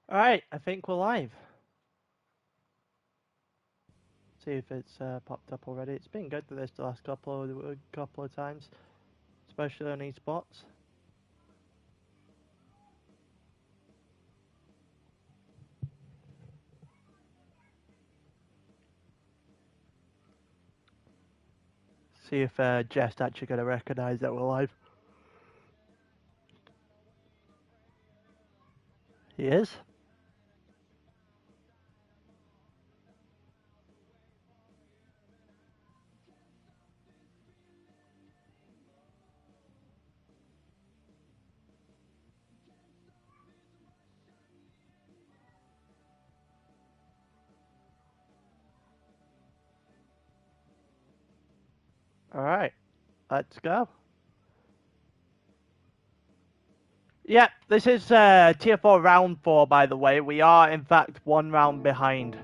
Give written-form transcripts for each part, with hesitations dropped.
Alright, I think we're live. See if it's popped up already. It's been good for this the last couple of times, especially on esports. See if Jeff's actually going to recognise that we're live. He is. Alright, let's go. Yeah, this is Tier 4 Round 4, by the way. We are, in fact, one round behind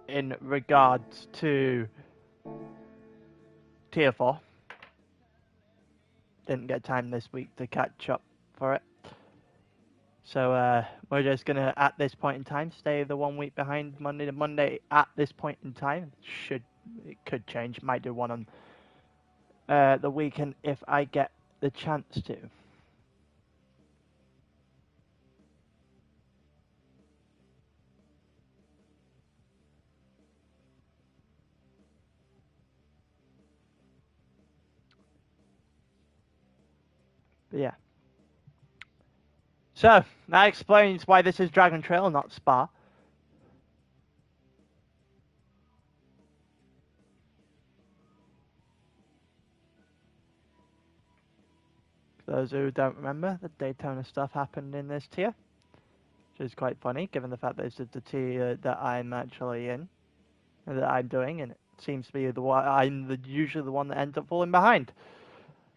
in regards to Tier 4. Didn't get time this week to catch up for it. So we're just going to, at this point in time, stay the 1 week behind Monday to Monday at this point in time. It could change. Might do one on the weekend if I get the chance to. But yeah. So, that explains why this is Dragon Trail, not Spa. For those who don't remember, the Daytona stuff happened in this tier, which is quite funny, given the fact that this is the tier that I'm actually in, that I'm doing, and it seems to be the one I'm usually the one that ends up falling behind,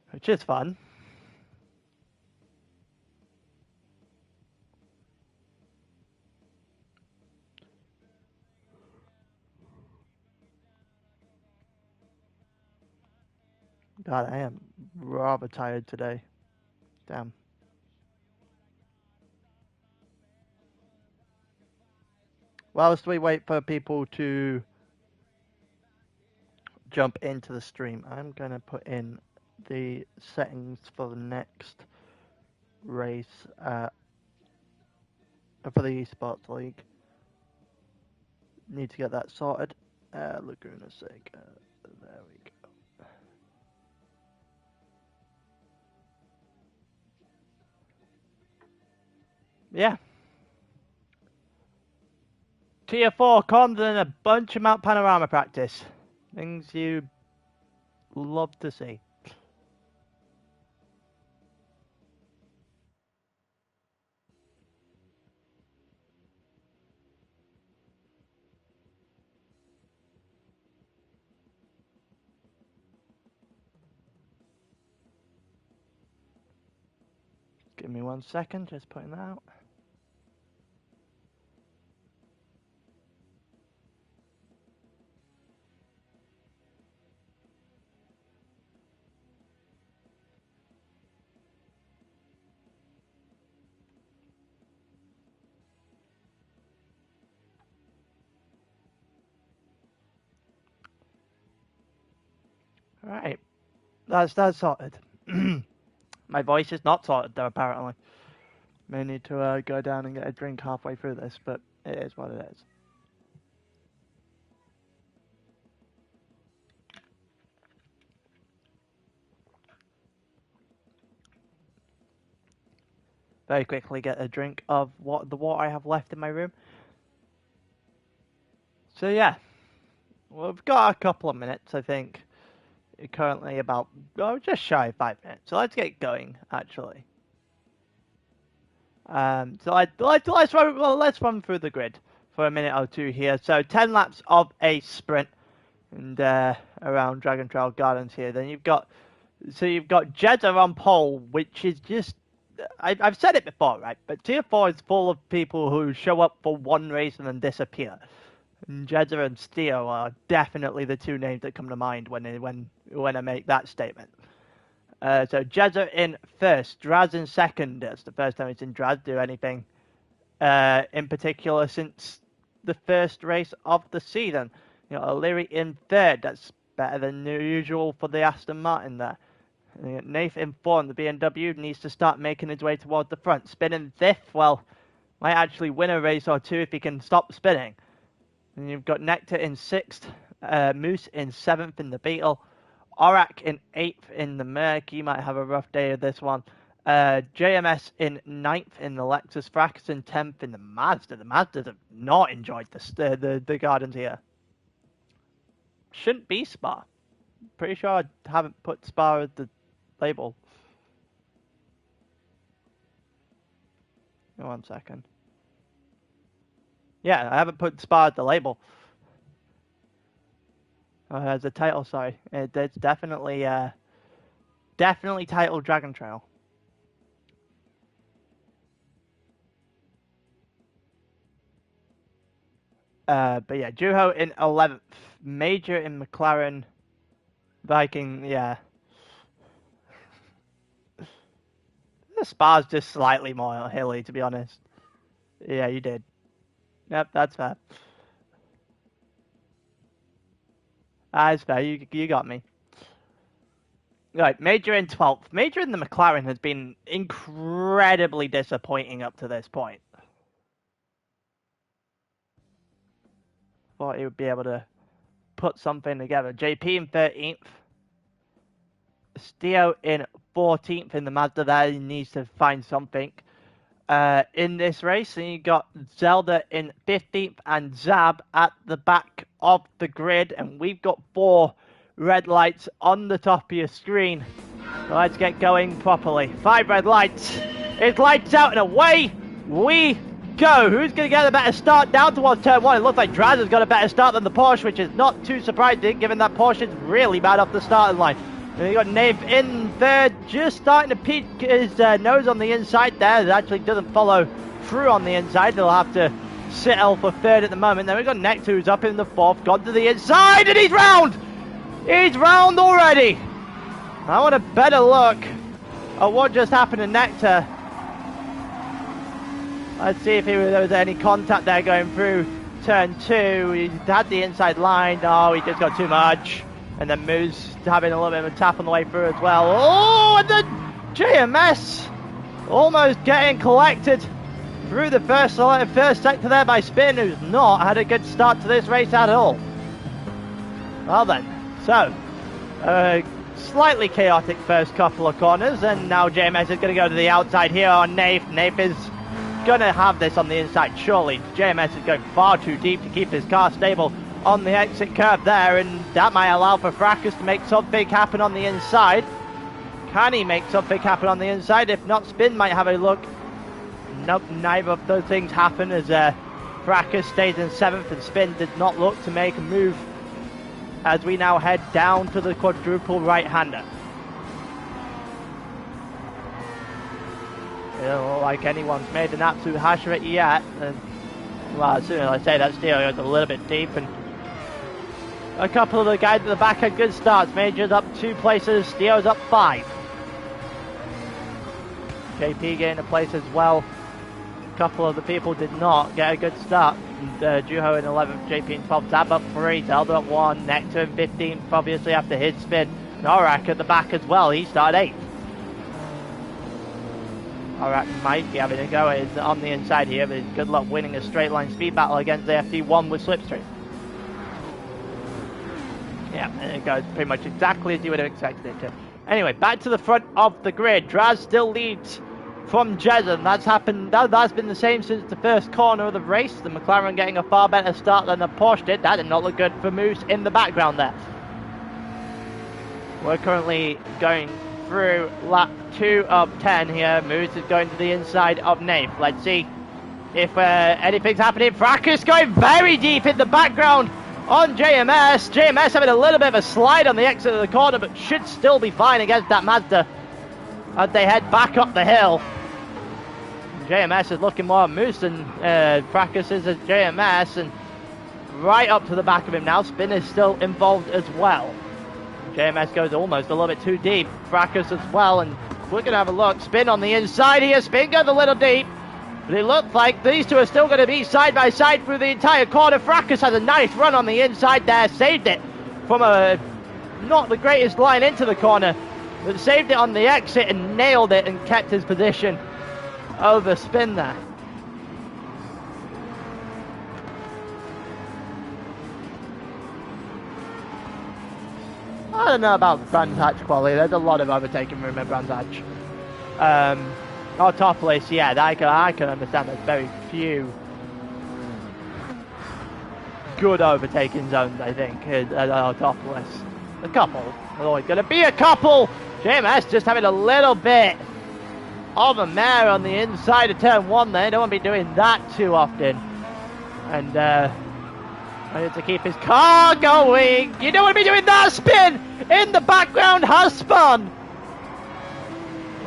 which is fun. God, I am rather tired today. Damn. Whilst we wait for people to jump into the stream, I'm going to put in the settings for the next race for the esports league. Need to get that sorted. Laguna Seca. There we go. Yeah. Tier 4 comms and a bunch of Mount Panorama practice. Things you love to see. Give me 1 second, just putting that out. Right. That's sorted. My voice is not sorted though, apparently. May need to go down and get a drink halfway through this, but it is what it is. Very quickly get a drink of the water I have left in my room. So yeah, we've got a couple of minutes, I think. Currently about just shy of 5 minutes. So let's get going, actually. So let's run through the grid for a minute or two here. So 10 laps of a sprint and around Dragon Trail Gardens here. Then you've got Jeddah on pole, which is just I've said it before, right? But Tier 4 is full of people who show up for one race and then disappear. And Jeddah and Steel are definitely the two names that come to mind when I make that statement. So Jeddah in first, Draz in second. That's the first time we've seen Draz do anything in particular since the first race of the season. You know, O'Leary in third. That's better than usual for the Aston Martin there. Nathan in fourth. The BMW needs to start making his way towards the front. Spinning fifth, well, might actually win a race or two if he can stop spinning. And you've got Nectar in sixth, Moose in seventh in the Beetle, Aurak in eighth in the Merc. He might have a rough day of this one. JMS in ninth in the Lexus, Fracas in 10th in the Mazda. The Mazdas have not enjoyed the gardens here. Shouldn't be Spa. Pretty sure I haven't put Spa as the label. 1 second. Yeah, I haven't put Spa as the label. As a title, sorry. It's definitely titled Dragon Trail. But yeah, Juho in 11th, Major in McLaren, Viking, yeah. The Spa's just slightly more hilly, to be honest. Yeah, you did. Yep, that's fair. That's fair, you got me. Right, Major in 12th. Major in the McLaren has been incredibly disappointing up to this point. Thought he would be able to put something together. JP in 13th. Steo in 14th in the Mazda there. He needs to find something in this race. And you got Zelda in 15th and Zab at the back of the grid. And we've got 4 red lights on the top of your screen. So let's get going properly. 5 red lights. It's lights out and away we go. Who's going to get a better start down towards turn 1? It looks like Draz has got a better start than the Porsche, which is not too surprising given that Porsche is really bad off the starting line. And you got Nave in third, just starting to peek his nose on the inside there. It actually doesn't follow through on the inside. They'll have to settle for third at the moment. Then we've got Nectar, who's up in the fourth, gone to the inside, and he's round! He's round already! I want a better look at what just happened to Nectar. Let's see if there was any contact there going through turn 2. He had the inside line. Oh, he just got too much. And then Moose having a little bit of a tap on the way through as well. Oh, and then JMS almost getting collected through the first sector there by Spin, who's not had a good start to this race at all. Well then, so slightly chaotic first couple of corners, and now JMS is going to go to the outside here on Nafe. Nafe is going to have this on the inside, surely. JMS is going far too deep to keep his car stable on the exit curve there, and that might allow for Fracas to make something happen on the inside. Can he make something happen on the inside? If not, Spin might have a look. Nope, neither of those things happen as Fracas stays in 7th and Spin did not look to make a move as we now head down to the quadruple right-hander. It doesn't look like anyone's made an absolute hash of it yet. And, well, as soon as I say that, Steel goes a little bit deep, and a couple of the guys at the back had good starts. Major's up 2 places, Steel's up 5. JP getting a place as well. A couple of the people did not get a good start. Juho in 11th, JP in 12th, Zab up 3, Zelda up 1, Nectar in 15th, obviously after his spin. Norak at the back as well, he started 8th. Norak might be having a go on the inside here, but good luck winning a straight line speed battle against the FD1 with Slipstream. Yeah, and it goes pretty much exactly as you would have expected it to. Anyway, back to the front of the grid. Draz still leads from Jezen. That's been the same since the first corner of the race. The McLaren getting a far better start than the Porsche did. That did not look good for Moose in the background there. We're currently going through lap 2 of 10 here. Moose is going to the inside of Nafe. Let's see if anything's happening. Fracas going very deep in the background on JMS. JMS having a little bit of a slide on the exit of the corner, but should still be fine against that Mazda as they head back up the hill. JMS is looking more at Moose than Fracas is at JMS, and right up to the back of him now. Spin is still involved as well. JMS goes almost a little bit too deep. Fracas as well, and we're going to have a look. Spin on the inside here. Spin goes a little deep. But it looks like these two are still going to be side by side through the entire corner. Fracas has a nice run on the inside there, saved it from a not the greatest line into the corner, but saved it on the exit and nailed it and kept his position over spin there. I don't know about Brands Hatch quality. There's a lot of overtaking room at Brands Hatch. Or Topless, yeah, I can understand there's very few good overtaking zones, I think, at Topless. A couple. There's always going to be a couple! JMS just having a little bit of a mare on the inside of turn 1 there. Don't want to be doing that too often. And, I need to keep his car going. You don't want to be doing that spin! In the background has spun!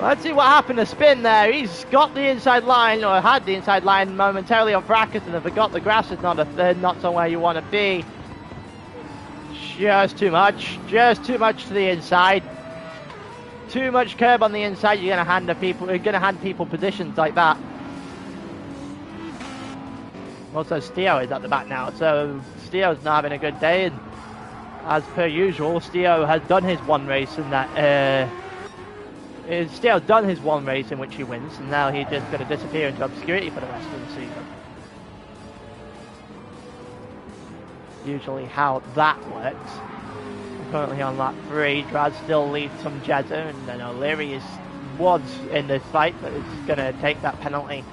Let's see what happened to spin there. He's got the inside line, or had the inside line momentarily on Fracas, and I forgot the grass is not somewhere you want to be. Just too much to the inside. Too much curb on the inside. You're gonna hand people positions like that. Also, Stio is at the back now, so Stio's not having a good day. And as per usual, Stio has done his one race in that. Stio's done his one race in which he wins, and now he's just going to disappear into obscurity for the rest of the season. Usually how that works. Currently on lap 3, Drad still leads from Jezza, and then O'Leary was in this fight, but is going to take that penalty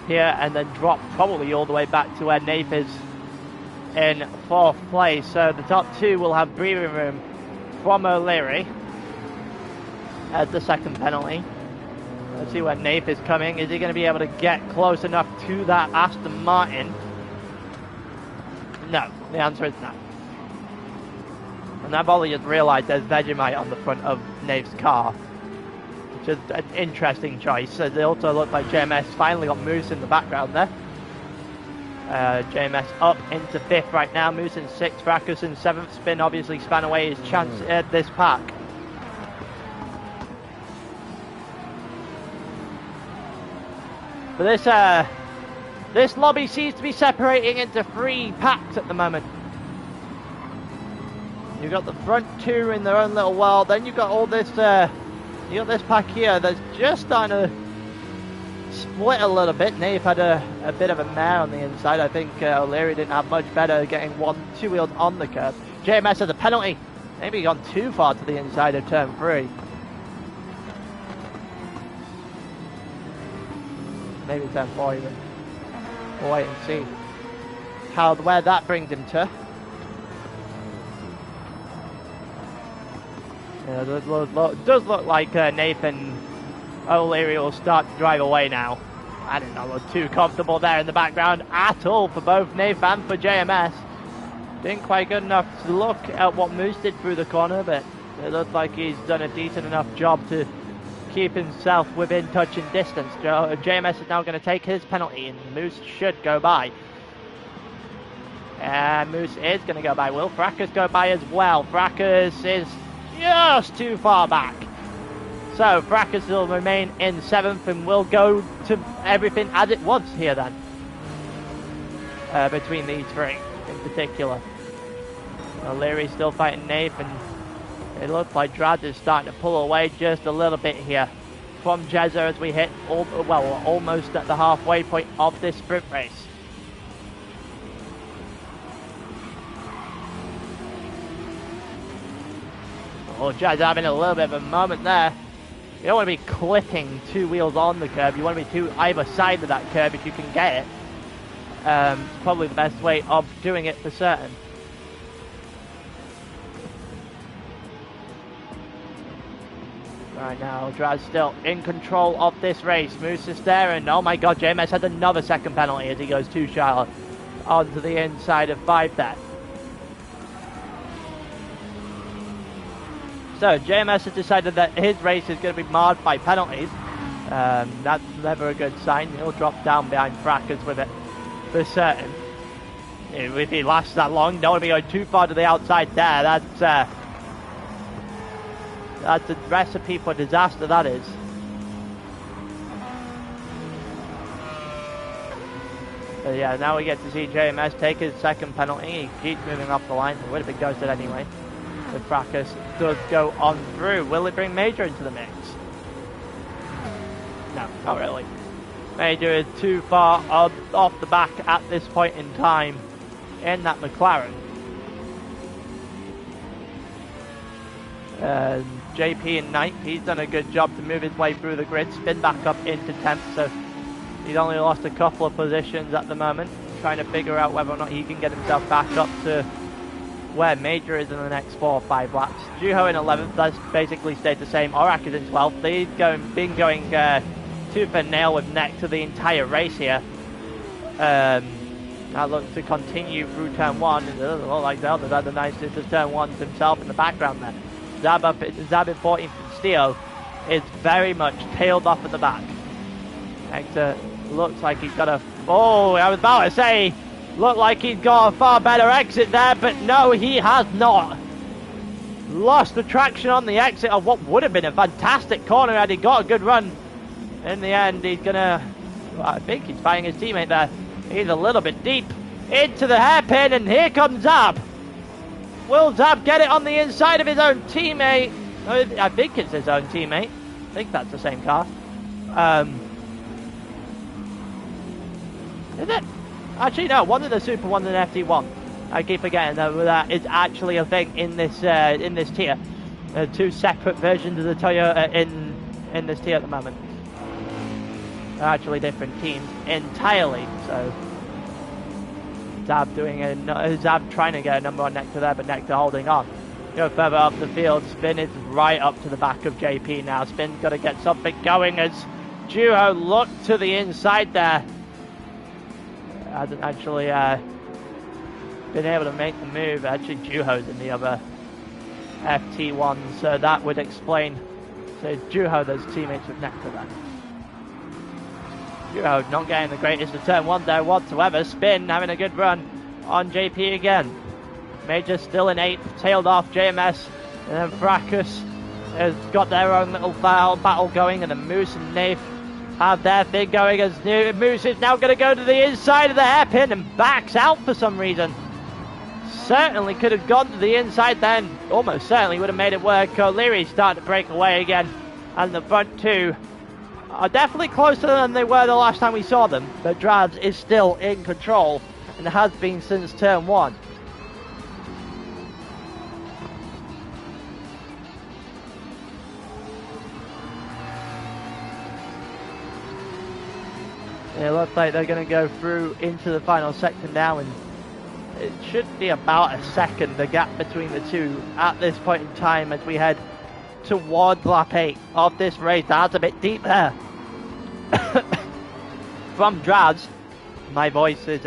here and then drop probably all the way back to where Nath is in 4th place. So the top 2 will have breathing room from O'Leary as the second penalty. Let's see where Nath is coming. Is he going to be able to get close enough to that Aston Martin? No, the answer is no. And I've only just realised there's Vegemite on the front of Nath's car, which is an interesting choice. It also looks like JMS finally got Moose in the background there. JMS up into 5th right now. Moose in 6th, Fracas in 7th. Spin obviously span away his chance at this pack. But this lobby seems to be separating into 3 packs at the moment. You've got the front 2 in their own little world, then you've got all this, you got this pack here that's just starting to split a little bit. Nath had a bit of a mare on the inside. I think O'Leary didn't have much better getting 2 wheels on the curb. JMS has a penalty. Maybe gone too far to the inside of turn 3. Maybe turn 4 even. We'll wait and see where that brings him to. Yeah, it does look like Nathan O'Leary will start to drive away now. I did not look too comfortable there in the background at all for both Nath and for JMS. Didn't quite good enough to look at what Moose did through the corner, but it looks like he's done a decent enough job to keep himself within touching distance. JMS is now going to take his penalty, and Moose should go by. And Moose is going to go by. Will Fracas go by as well? Fracas is just too far back. So Fracas will remain in 7th and will go to everything as it was here then. Between these 3 in particular. O'Leary's still fighting Nath, and it looks like Drad is starting to pull away just a little bit here from Jezza as we hit almost at the halfway point of this sprint race. Oh, Jezza having a little bit of a moment there. You don't want to be clipping 2 wheels on the curb. You want to be to either side of that curb if you can get it. It's probably the best way of doing it for certain. Right now, Drad's still in control of this race. Moose is there, and oh my god, JMS has another second penalty as he goes too shallow onto the inside of 5 there. So JMS has decided that his race is going to be marred by penalties. That's never a good sign. He'll drop down behind Fracas with it for certain. If he lasts that long, don't want to be going too far to the outside there. That's a recipe for disaster, that is. But yeah, now we get to see JMS take his second penalty. He keeps moving off the line. It would have been ghosted anyway. The fracas does go on through. Will it bring Major into the mix? No, not really. Major is too far off the back at this point in time in that McLaren. JP in 9th, he's done a good job to move his way through the grid, spin back up into 10th, so he's only lost a couple of positions at the moment, trying to figure out whether or not he can get himself back up to where Major is in the next 4 or 5 laps. Juho in 11th, that's basically stayed the same. Orak is in 12th, they've been going tooth and nail with Nectar the entire race here. Now looks to continue through turn 1, it doesn't look like Zelda's had the nicest of turn 1s himself in the background there. Zab in 14th and Steel is very much tailed off at the back. Nectar looks like he's got a... Oh, I was about to say, looked like he's got a far better exit there, but no, he has not. Lost the traction on the exit of what would have been a fantastic corner had he got a good run. In the end, he's gonna... Well, I think he's fighting his teammate there. He's a little bit deep into the hairpin, and here comes Zab. Will Zab get it on the inside of his own teammate? I think it's his own teammate. I think that's the same car. Is it? Actually, no. One of the Super ones in FT1. I keep forgetting that is actually a thing in this tier. 2 separate versions of the Toyota in this tier at the moment. They're actually different teams entirely. So Zab trying to get a number on Nectar there, but Nectar holding on. Go further up the field. Spin is right up to the back of JP now. Spin's got to get something going as Juho looked to the inside there. Hasn't actually been able to make the move. Actually, Juho's in the other FT1, so that would explain. So Juho, those teammates with Nectar then. Juho not getting the greatest of turn 1 there whatsoever. Spin having a good run on JP again. Major still in 8th, tailed off JMS, and then Fracas has got their own little battle going, and then Moose and Nath have their thing going as Moose is now going to go to the inside of the hairpin and backs out for some reason. Certainly could have gone to the inside then, almost certainly would have made it work. O'Leary's starting to break away again, and the front 2 are definitely closer than they were the last time we saw them, but Drabs is still in control and has been since turn 1. It looks like they're going to go through into the final sector now, and it should be about a second, the gap between the two at this point in time as we head towards lap 8 of this race. That's a bit deep there. From Drabs, my voice is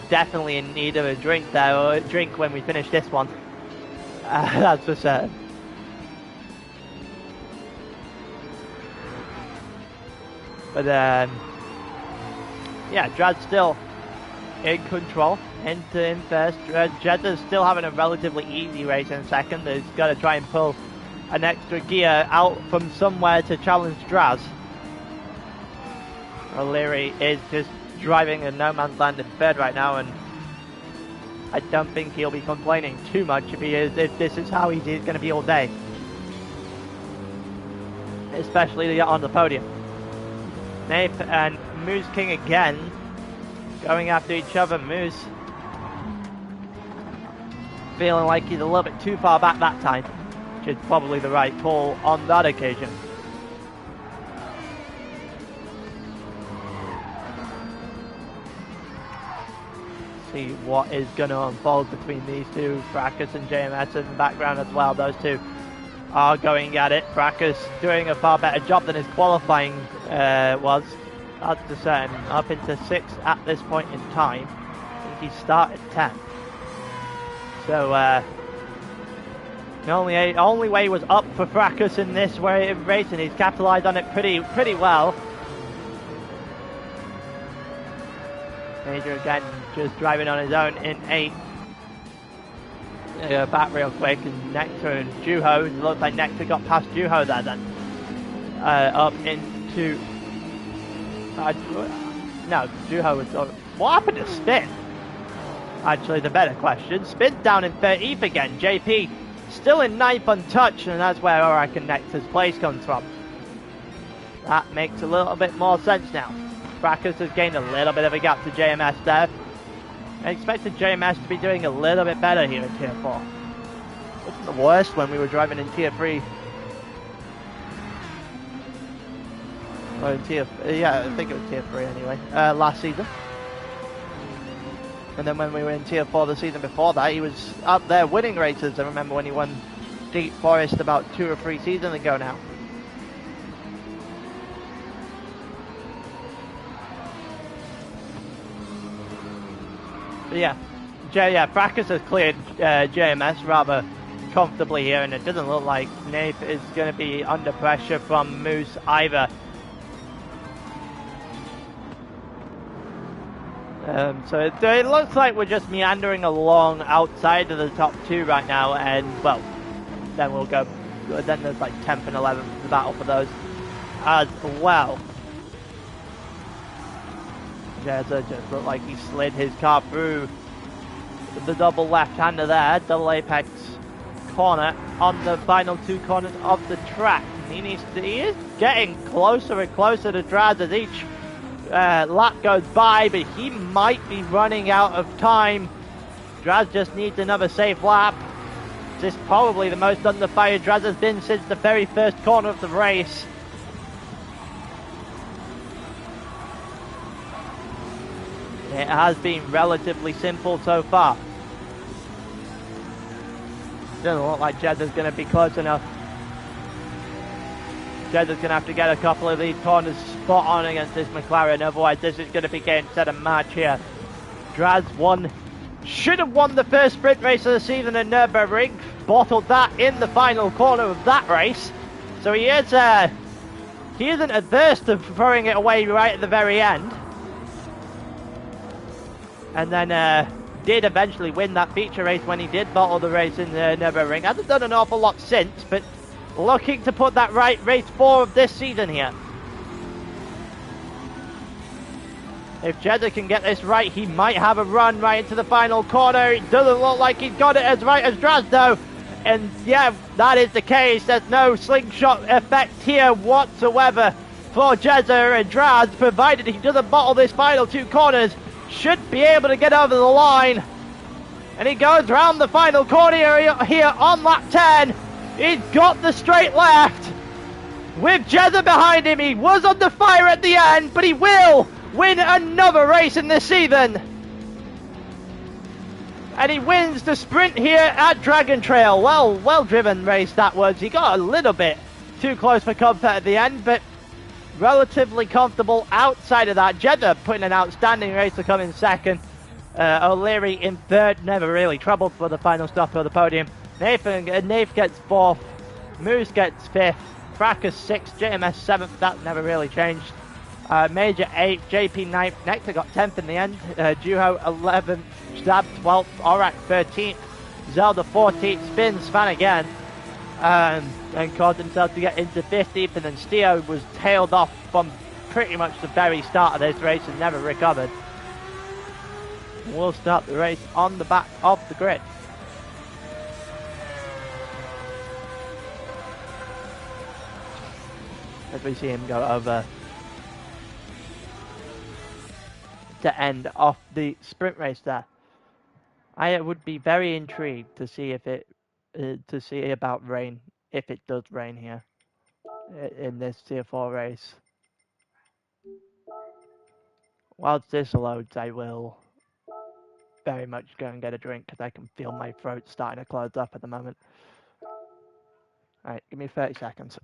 definitely in need of a drink there, or a drink when we finish this one. That's for certain. But yeah, Drad's still in control, in first. Jedda's still having a relatively easy race in second. He's got to try and pull an extra gear out from somewhere to challenge Draz. O'Leary is just driving in no man's land in third right now, and I don't think he'll be complaining too much if this is how he's going to be all day. Especially to get on the podium. Nath and Moose King again going after each other. Moose feeling like he's a little bit too far back that time, which is probably the right call on that occasion. See what is going to unfold between these two. Fracas and JMS in the background as well. Those two are going at it. Fracas doing a far better job than his qualifying was. That's for certain. Up into 6th at this point in time. I think he started 10th. So the only way was up for Fracas in this race, and he's capitalised on it pretty well. Major again just driving on his own in 8th. Back real quick, and Nectar and Juho. It looks like Nectar got past Juho there then. Up into... No, Juho was... What happened to Spin? Actually, the better question. Spin's down in 13th again. JP still in 9th untouched, and that's where I reckon Nectar's place comes from. That makes a little bit more sense now. Fracas has gained a little bit of a gap to JMS there. I expected JMS to be doing a little bit better here in Tier 4. Wasn't the worst when we were driving in Tier 3. Or in Tier... yeah, I think it was Tier 3 anyway. Last season. And then when we were in Tier 4 the season before that, he was up there winning races. I remember when he won Deep Forest about 2 or 3 seasons ago now. But yeah, Fracas has cleared JMS rather comfortably here, and it doesn't look like Nath is going to be under pressure from Moose either. So it looks like we're just meandering along outside of the top 2 right now, and well, then we'll go. Then there's like 10th and 11th, the battle for those as well. Jezza just looked like he slid his car through the double left-hander there, double apex corner on the final 2 corners of the track. He is getting closer and closer to Draz as each lap goes by, but he might be running out of time. Draz just needs another safe lap. This is probably the most under fire Draz has been since the very first corner of the race. It has been relatively simple so far. Doesn't look like Jedda's going to be close enough. Jedda's going to have to get a couple of these corners spot on against this McLaren, otherwise this is going to be game, set and match here. Draz should have won the first sprint race of the season in Nürburgring, bottled that in the final corner of that race. So he isn't adverse to throwing it away right at the very end. And then did eventually win that feature race when he did bottle the race in the Nürburgring. Hasn't done an awful lot since, but looking to put that right race 4 of this season here. If Jeddah can get this right, he might have a run right into the final corner. It doesn't look like he's got it as right as Draz though. And yeah, that is the case. There's no slingshot effect here whatsoever for Jeddah and Draz, provided he doesn't bottle this final 2 corners. Should be able to get over the line. And he goes round the final corner here on lap 10. He's got the straight left. With Jeddah behind him, he was under fire at the end, but he will win another race in this season. And he wins the sprint here at Dragon Trail. Well driven race that was. He got a little bit too close for comfort at the end, but relatively comfortable outside of that. Jeddah putting an outstanding race to come in second. O'Leary in third, never really troubled for the final stop of the podium. Nath gets 4th, Moose gets 5th, Fracas 6th, JMS 7th, that never really changed. Major 8th, JP 9th, Nectar got 10th in the end, Juho 11th, Stab 12th, Aurak 13th, Zelda 14th, Spin, Span again, and caused himself to get into 15th, and then Steo was tailed off from pretty much the very start of this race and never recovered. We'll start the race on the back of the grid. As we see him go over to end off the sprint race there. I would be very intrigued to see if to see about rain, if it does rain here in this Tier 4 race. Whilst this loads, I will very much go and get a drink because I can feel my throat starting to close up at the moment. Alright, give me 30 seconds.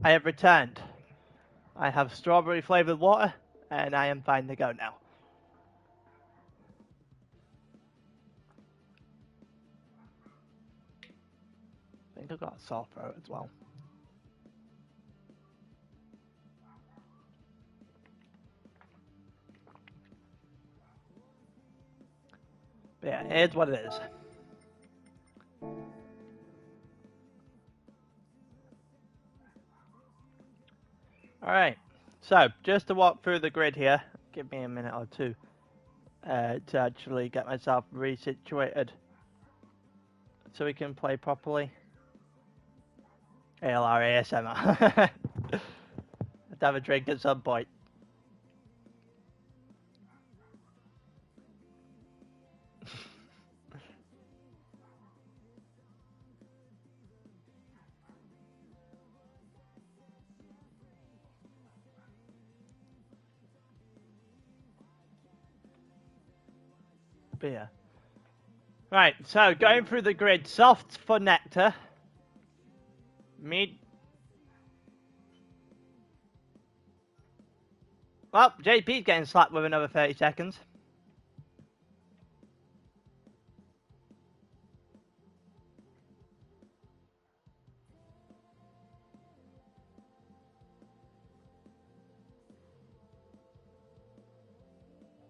I have returned. I have strawberry flavored water, and I am fine to go now. I think I've got a sore throat as well. But yeah, here's what it is. Alright, so just to walk through the grid here, give me a minute or two to actually get myself resituated so we can play properly. ALR ASMR. Let's have a drink at some point. Beer. Right, so going through the grid, soft for Nectar. Well, JP's getting slapped with another 30 seconds.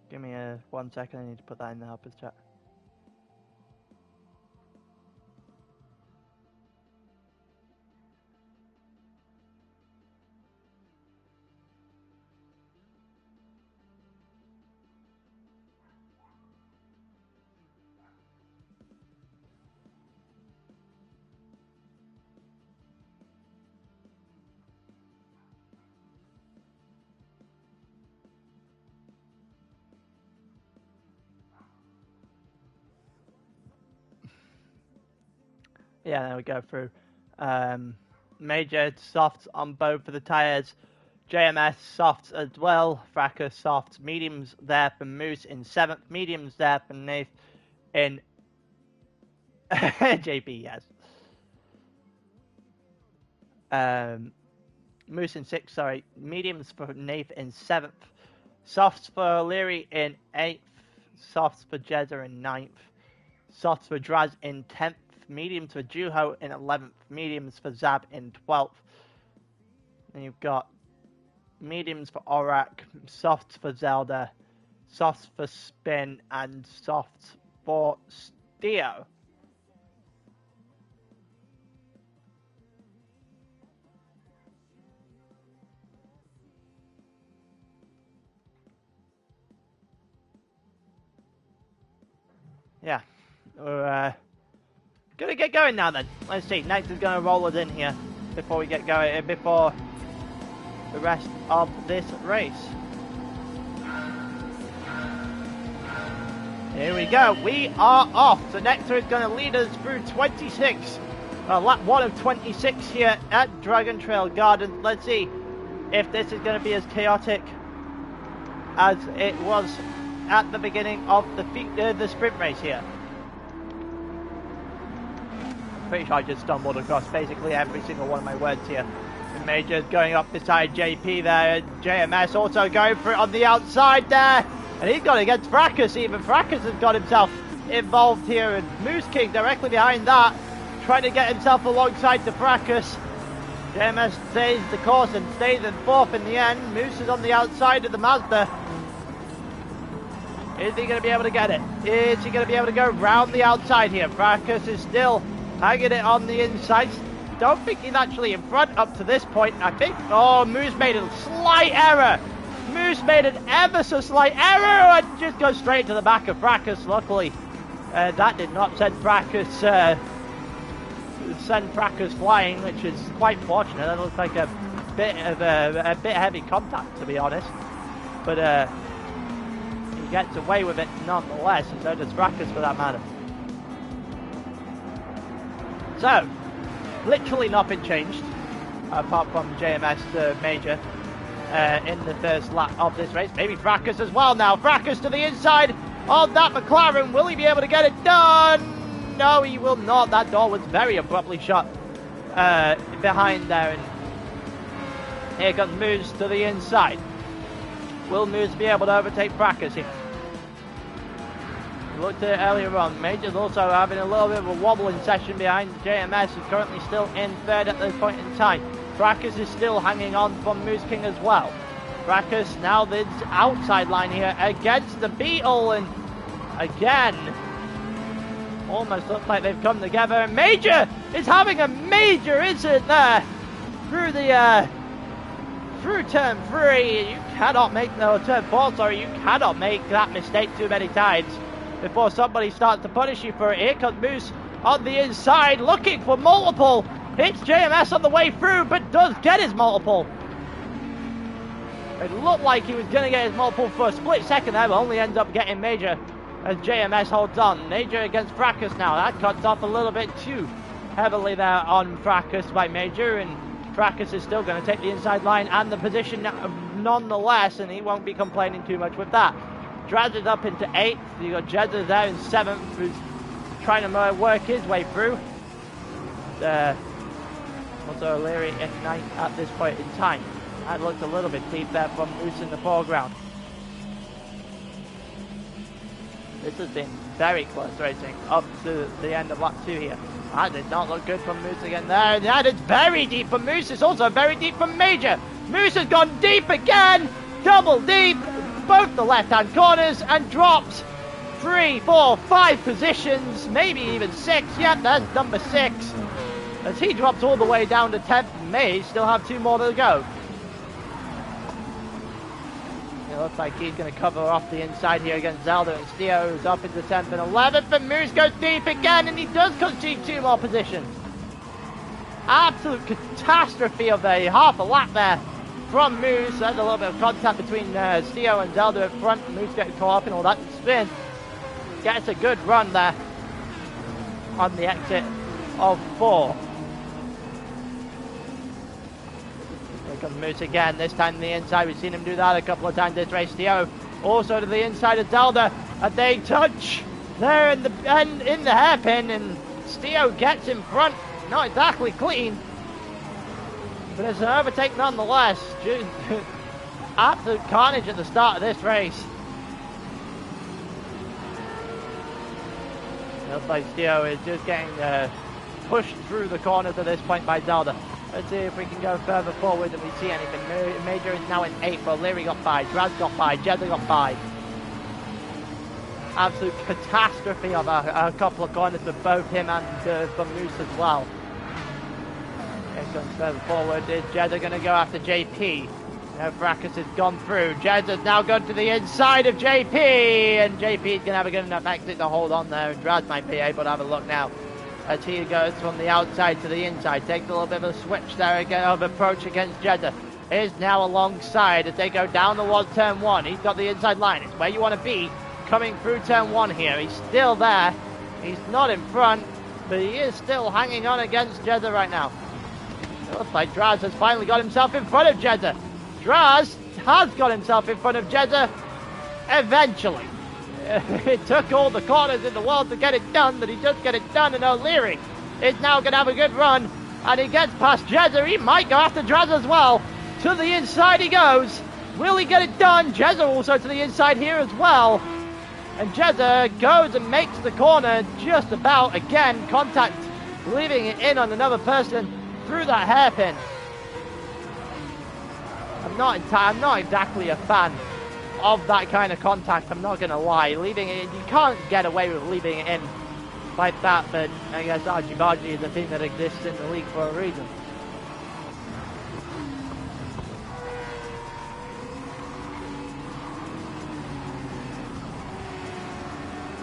Give me 1 second, I need to put that in the helpers chat. Yeah, there we go through. Major softs on both of the tyres. JMS softs as well. Fracker softs. Mediums there for Moose in 7th. Mediums there for Nath in JP, yes. Moose in 6th, sorry. Mediums for Nath in 7th. Softs for O'Leary in 8th. Softs for Jezza in 9th. Softs for Draz in 10th. Mediums for Juho in 11th. Mediums for Zab in 12th. Then you've got mediums for Orak, softs for Zelda, softs for Spin, and softs for Steo. Yeah, we're gonna get going now then. Let's see, next is gonna roll us in here before we get going, before the rest of this race. Here we go, we are off. So Nectar is gonna lead us through 26. Lap 1 of 26 here at Dragon Trail Gardens. Let's see if this is gonna be as chaotic as it was at the beginning of the sprint race here. Pretty sure I just stumbled across basically every single one of my words here. The Major's going up beside JP there. JMS also going for it on the outside there. And he's gone against Fracas even. Fracas has got himself involved here. And Moose King directly behind that, trying to get himself alongside the Fracas. JMS stays the course and stays in 4th in the end. Moose is on the outside of the Mazda. Is he going to be able to get it? Is he going to be able to go round the outside here? Fracas is still hanging it on the inside. Don't think he's actually in front up to this point. I think, oh, Moose made a slight error. Moose made an ever so slight error and just goes straight to the back of Fracas. Luckily, that did not send Fracas flying, which is quite fortunate. That looks like a bit of a bit heavy contact, to be honest. But he gets away with it nonetheless, and so does Fracas for that matter. So, literally nothing changed, apart from JMS Major in the first lap of this race. Maybe Fracas as well now. Fracas to the inside of that McLaren. Will he be able to get it done? No, he will not. That door was very abruptly shut behind there. And Here comes Moose to the inside. Will Moose be able to overtake Fracas here? Looked at it earlier on. Major's also having a little bit of a wobbling session behind JMS, who's currently still in third at this point in time. Fracas is still hanging on from Moose King as well. Fracas now the outside line here against the Beetle, and again, almost looks like they've come together. Major is having a major incident there through the through turn 3. You cannot make, no, turn 4, sorry, you cannot make that mistake too many times before somebody starts to punish you for it. Here comes Moose on the inside, looking for multiple. Hits JMS on the way through, but does get his multiple. It looked like he was going to get his multiple for a split second there, but only ends up getting Major as JMS holds on. Major against Fracas now. That cuts off a little bit too heavily there on Fracas by Major, and Fracas is still going to take the inside line and the position nonetheless, and he won't be complaining too much with that. Draz is up into 8th. You got Jeddah there in 7th, who's trying to work his way through. Also O'Leary in 9th at this point in time. That looked a little bit deep there from Moose in the foreground. This has been very close racing up to the end of lap 2 here. That did not look good from Moose again there. That is very deep from Moose. It's also very deep from Major. Moose has gone deep again. Double deep. Both the left-hand corners and drops 3, 4, 5 positions. Maybe even 6. Yep, that's number 6. As he drops all the way down to 10th. May still have 2 more to go. It looks like he's going to cover off the inside here against Zelda, and Steo, who's up into 10th and 11th, and Moose goes deep again, and he does concede 2 more positions. Absolute catastrophe of a half a lap there from Moose. There's a little bit of contact between Steo and Zelda at front. Moose getting caught up in all that spin. Gets a good run there on the exit of 4. Comes Moose again, this time to the inside. We've seen him do that a couple of times this race. Steo also to the inside of Zelda, and they touch there in the hairpin, and Steo gets in front. Not exactly clean, but it's an overtake nonetheless. Absolute carnage at the start of this race. Looks like Steo is just getting pushed through the corners at this point by Zelda. Let's see if we can go further forward and we see anything. Major is now in 8th. O'Leary got 5. Draz got 5. Jeddah got 5. Absolute catastrophe of a couple of corners for both him and for Moose as well. Here comes further forward. Is Jeddah going to go after JP? No, Fracas has gone through. Jeddah's now gone to the inside of JP, and JP is going to have a good enough exit to hold on there. And Draz might be able to have a look now as he goes from the outside to the inside. Takes a little bit of a switch there again of approach against Jeddah. Is now alongside as they go down towards turn 1. He's got the inside line. It's where you want to be coming through turn 1 here. He's still there. He's not in front, but he is still hanging on against Jeddah right now. It looks like Draz has finally got himself in front of Jeddah. Draz has got himself in front of Jeddah eventually. It took all the corners in the world to get it done, but he does get it done, and O'Leary is now going to have a good run, and he gets past Jeddah. He might go after Draz as well. To the inside he goes. Will he get it done? Jeddah also to the inside here as well. And Jeddah goes and makes the corner just about. Again, contact, leaving it in on another person through that hairpin. I'm not exactly a fan of that kind of contact, I'm not going to lie. Leaving it in, you can't get away with leaving it in like that, but I guess argy-bargy is a thing that exists in the league for a reason.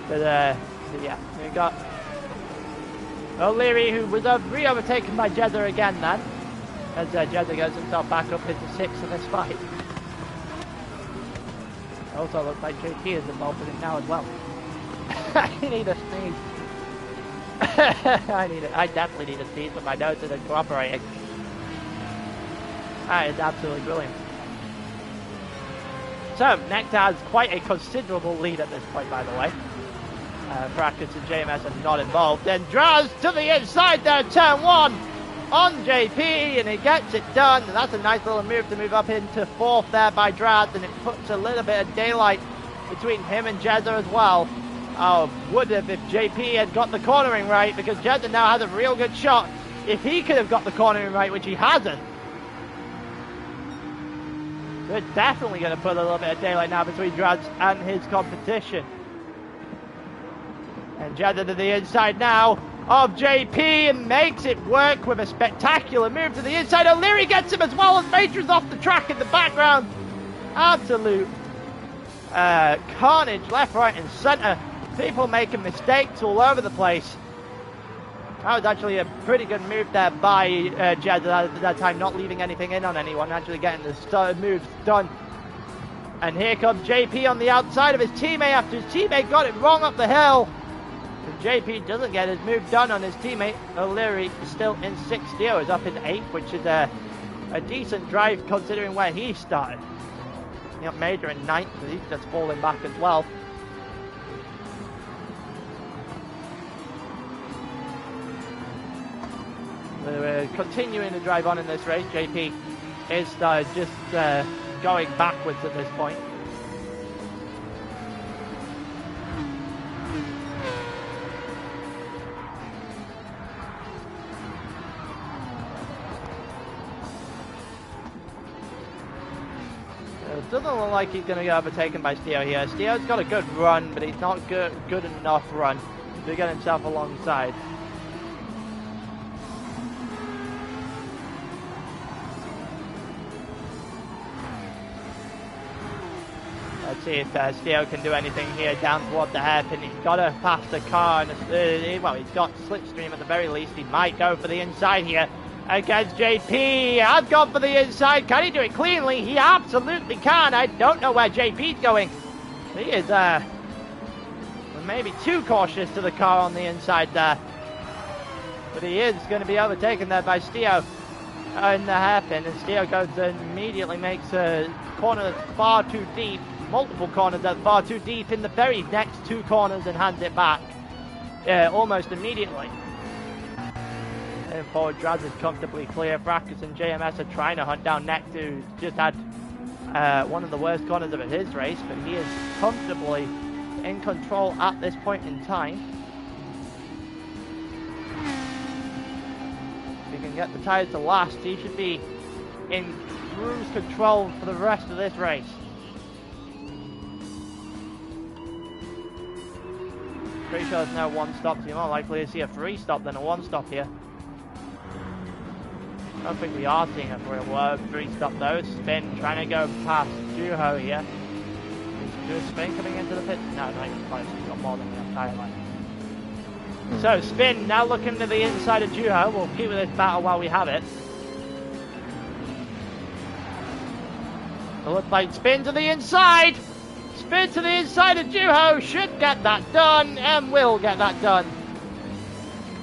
But yeah, we got O'Leary, who was re-overtaken by Jeddah again then, as Jeddah goes himself back up into 6th in this fight. Also looks like JT is involved in it now as well. I need a sneeze. I definitely need a sneeze, but my nose isn't cooperating. That is absolutely brilliant. So, Nectar has quite a considerable lead at this point, by the way. Fracas and JMS are not involved. Then Draz to the inside there, turn 1. on JP, and he gets it done. And that's a nice little move to move up into 4th there by Drad, and it puts a little bit of daylight between him and Jezza as well. Oh, would have if JP had got the cornering right, because Jezza now has a real good shot. If he could have got the cornering right, which he hasn't, we're definitely going to put a little bit of daylight now between Drads and his competition. And Jezza to the inside now of JP and makes it work with a spectacular move to the inside. O'Leary gets him as well as Matrix off the track in the background. Absolute carnage left, right and centre. People making mistakes all over the place. That was actually a pretty good move there by Jezza at that time, not leaving anything in on anyone, actually getting the moves done. And here comes JP on the outside of his teammate after his teammate got it wrong up the hill. And JP doesn't get his move done on his teammate. O'Leary is still in 6th. Theo is up in 8th, which is a decent drive considering where he started. You got Major in 9th, so he's just falling back as well. We're continuing to drive on in this race. JP is just going backwards at this point. It doesn't look like he's going to get overtaken by Steo here. Steo's got a good run, but he's not good enough run to get himself alongside. Let's see if Steo can do anything here down toward the hairpin. He's got to pass the car, and well, he's got slipstream at the very least. He might go for the inside here against JP. Has gone for the inside. Can he do it cleanly? He absolutely can. I don't know where JP's going. He is maybe too cautious to the car on the inside there. But he is going to be overtaken there by Steo in the hairpin. And Steo goes and immediately makes a corner that's far too deep. Multiple corners that are far too deep in the very next 2 corners and hands it back almost immediately. And forward Draz is comfortably clear. Fracas and JMS are trying to hunt down Next, who just had one of the worst corners of his race, but he is comfortably in control at this point in time. If he can get the tyres to last, he should be in cruise control for the rest of this race. Pretty sure there's no 1 stop, so you're more likely to see a 3 stop than a 1 stop here. I don't think we are seeing a 3 stop though. Spin trying to go past Juho here. Is Spin coming into the pit? No, not even close. He's got more than enough tyre life. So Spin now looking to the inside of Juho. We'll keep with this battle while we have it. It looks like Spin to the inside. Spin to the inside of Juho, should get that done, and will get that done.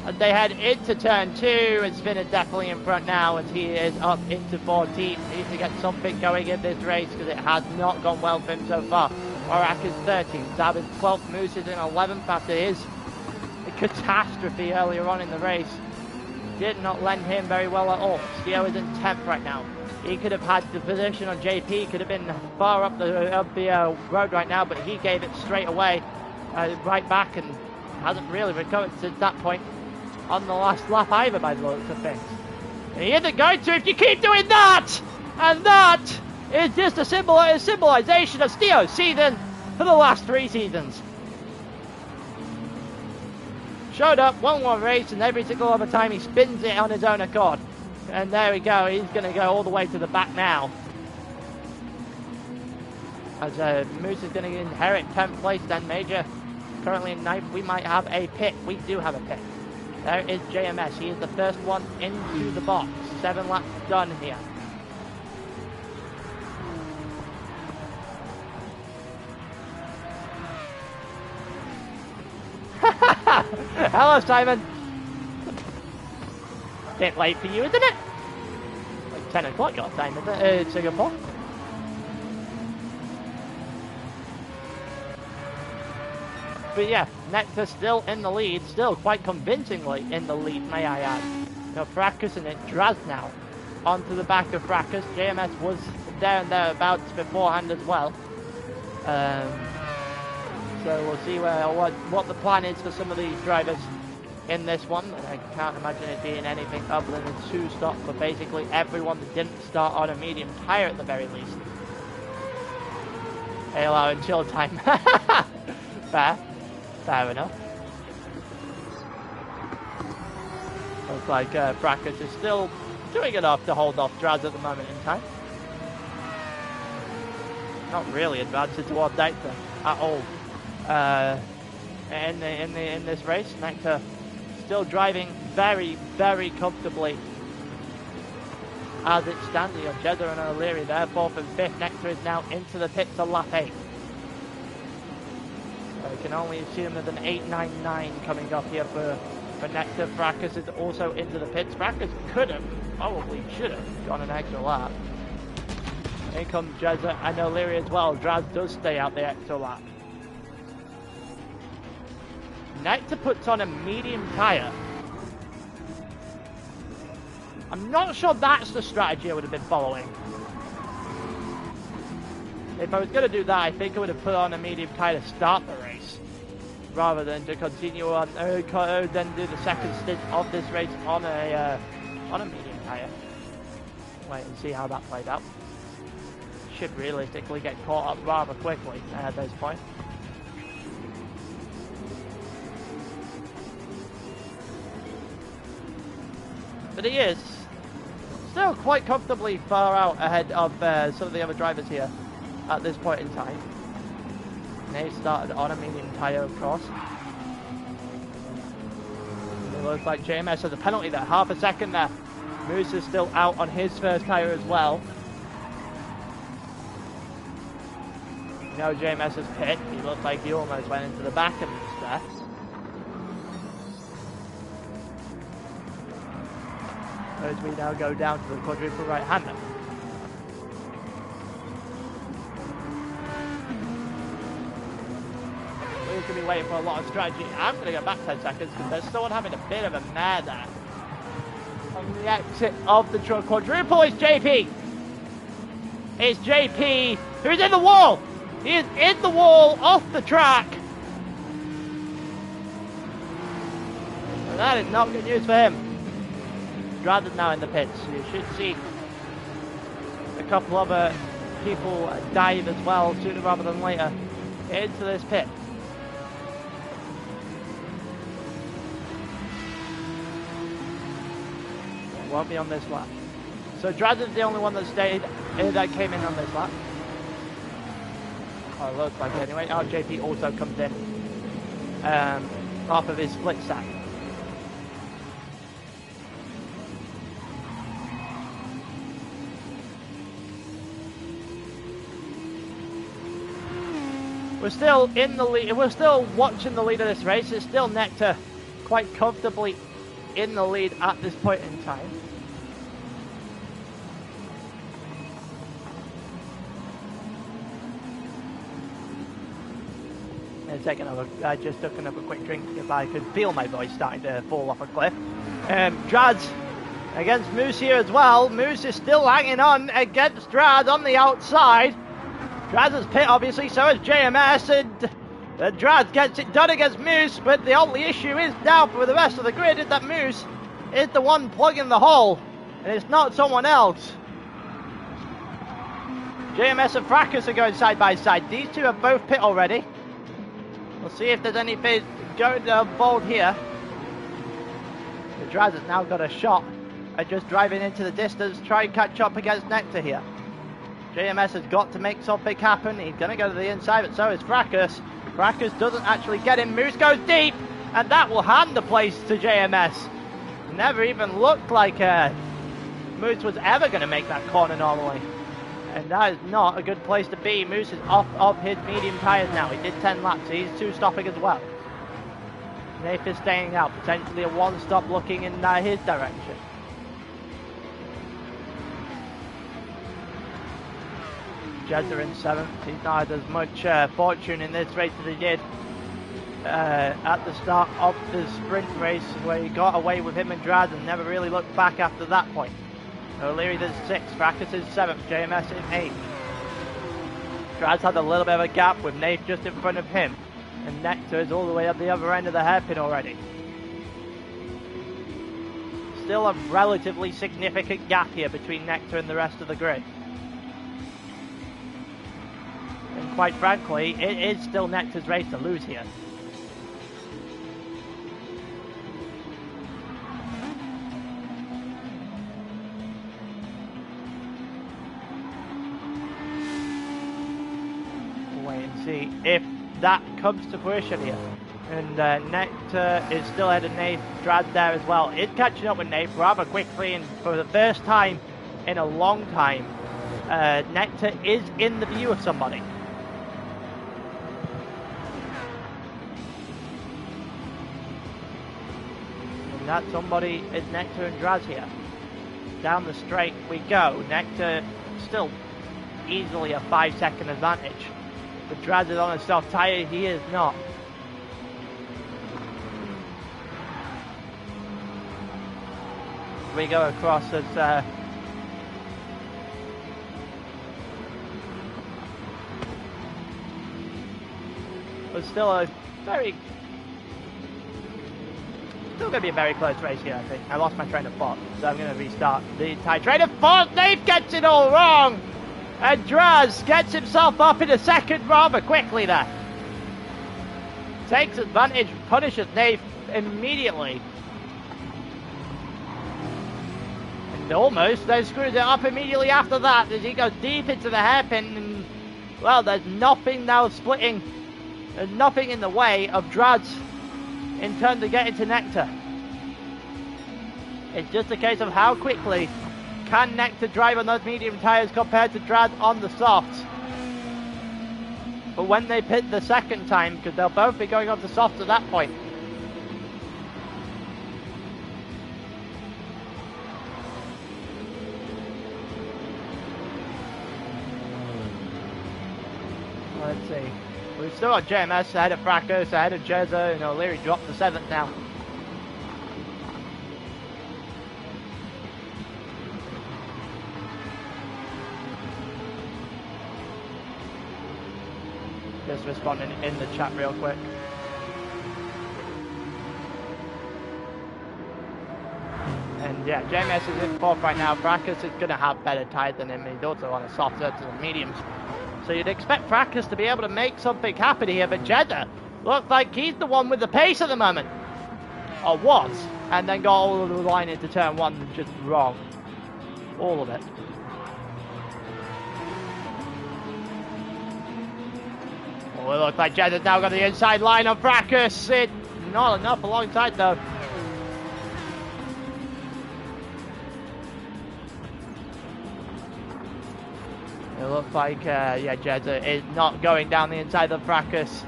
As they head into turn 2, and Spin is definitely in front now, as he is up into 14th. Needs to get something going in this race, because it has not gone well for him so far. Orak is 13th, Zab is 12th, Moose is in 11th after his catastrophe earlier on in the race. Did not lend him very well at all. Steo is in 10th right now. He could have had the position on JP, could have been far up the road right now, but he gave it straight away, right back, and hasn't really recovered since that point on the last lap either, by the looks of things. And he isn't going to if you keep doing that! And that is just a symbolization of Steo's season for the last 3 seasons. Showed up, won 1 race, and every single other time he spins it on his own accord. And there we go, he's going to go all the way to the back now. As Moose is going to inherit 10th place, then Major currently in 9th. We might have a pit. We do have a pit. There is JMS. He is the first one into the box. 7 laps done here. Hello, Simon. Bit late for you, isn't it? Like 10 o'clock your time, isn't it? Singapore. But yeah, Nectar still in the lead, still quite convincingly in the lead, may I add. No, Fracas and it Draz now onto the back of Fracas. JMS was there and thereabouts beforehand as well. So we'll see what the plan is for some of these drivers in this one. I can't imagine it being anything other than a 2-stop for basically everyone that didn't start on a medium tyre at the very least. ALR and chill time. Fair enough. Looks like Fracas is still doing enough to hold off Draz at the moment in time. Not really advancing towards Nectar at all. In this race, Nectar still driving very, very comfortably as it stands. You got Jeddah and O'Leary there, 4th and 5th. Nectar is now into the pits on lap 8. So we can only assume there's an 8.99 coming up here for Nectar. Fracas is also into the pits. Fracas could have, probably should have, gone an extra lap. Here comes Jeddah and O'Leary as well. Draz does stay out the extra lap. Nectar puts on a medium tyre. I'm not sure that's the strategy I would have been following. If I was going to do that, I think I would have put on a medium tyre to start the race, rather than to continue on, then do the second stint of this race on a medium tyre. Wait and see how that played out. Should realistically get caught up rather quickly at this point. But he is still quite comfortably far out ahead of some of the other drivers here at this point in time. And they started on a medium tyre, of course. It looks like JMS has a penalty there, half a second there. Moose is still out on his first tyre as well. You know JMS's pit, he looked like he almost went into the back of Moose there. As we now go down to the quadruple right-hander. We're going to be waiting for a lot of strategy. I'm going to go back 10 seconds because there's someone having a bit of a mare there. On the exit of the quadruple is JP. It's JP who's in the wall. He is in the wall off the track. And that is not good news for him. Draz is now in the pits. You should see a couple other people dive as well sooner rather than later into this pit. It won't be on this lap. So Draz is the only one that stayed, that came in on this lap. Oh, it looks like it anyway. Oh, JP also comes in off of his split stack. We're still in the lead. We're still watching the lead of this race. It's still Nectar quite comfortably in the lead at this point in time. I just took another quick drink if I could feel my voice starting to fall off a cliff. Draz against Moose here as well. Moose is still hanging on against Draz on the outside. Draz's pit, obviously, so is JMS, and Draz gets it done against Moose, but the only issue is now for the rest of the grid is that Moose is the one plugging the hole, and it's not someone else. JMS and Fracas are going side by side. These two have both pit already. We'll see if there's anything going bold here. The Draz has now got a shot at just driving into the distance, try and catch up against Nectar here. JMS has got to make something happen. He's going to go to the inside, but so is Fracas. Fracas doesn't actually get him. Moose goes deep, and that will hand the place to JMS. Never even looked like Moose was ever going to make that corner normally. And that is not a good place to be. Moose is off of his medium tyres now. He did 10 laps, so he's 2-stopping as well. Nath is staying out, potentially a 1-stop looking in his direction. Jeddah in 7th. He's not had as much fortune in this race as he did at the start of the sprint race, where he got away with him and Drad and never really looked back after that point. O'Leary's in 6th, Fracas is 7th, JMS in 8th. Drad's had a little bit of a gap with Nath just in front of him, and Nectar is all the way at the other end of the hairpin already. Still a relatively significant gap here between Nectar and the rest of the grid. And quite frankly, it is still Nectar's race to lose here. Wait and see if that comes to fruition here. And Nectar is still ahead of Nath. Drad there as well. Is catching up with Nath rather quickly, and for the first time in a long time, Nectar is in the view of somebody. And that somebody is Nectar and Drad here. Down the straight we go. Nectar still easily a 5-second advantage. But Drad is on a soft tyre, he is not. We go across as but still a very still going to be a very close race here, I think. I lost my train of thought, so I'm going to restart the entire train of thought. Nath gets it all wrong, and Draz gets himself up in a second rather quickly there. Takes advantage, punishes Nath immediately. And almost then screws it up immediately after that as he goes deep into the hairpin. And, well, there's nothing now splitting, there's nothing in the way of Draz in turn to get into Nectar. It's just a case of how quickly can Nectar drive on those medium tyres compared to Drad on the softs. But when they pit the second time, because they'll both be going on the softs at that point. Let's see. We've still got JMS ahead of Fracas, ahead of Jezza, and O'Leary dropped to 7th now. Just responding in the chat real quick. And yeah, JMS is in 4th right now. Fracas is going to have better tyres than him. He's also on a softer to the mediums. So you'd expect Fracas to be able to make something happen here, but Jeddah looks like he's the one with the pace at the moment. Or was. And then got all of the line into turn 1 just wrong. All of it. Oh, it looks like Jeddah's now got the inside line on Fracas. It's not enough alongside though. It looks like, yeah, Jeddah is not going down the inside of Fracas.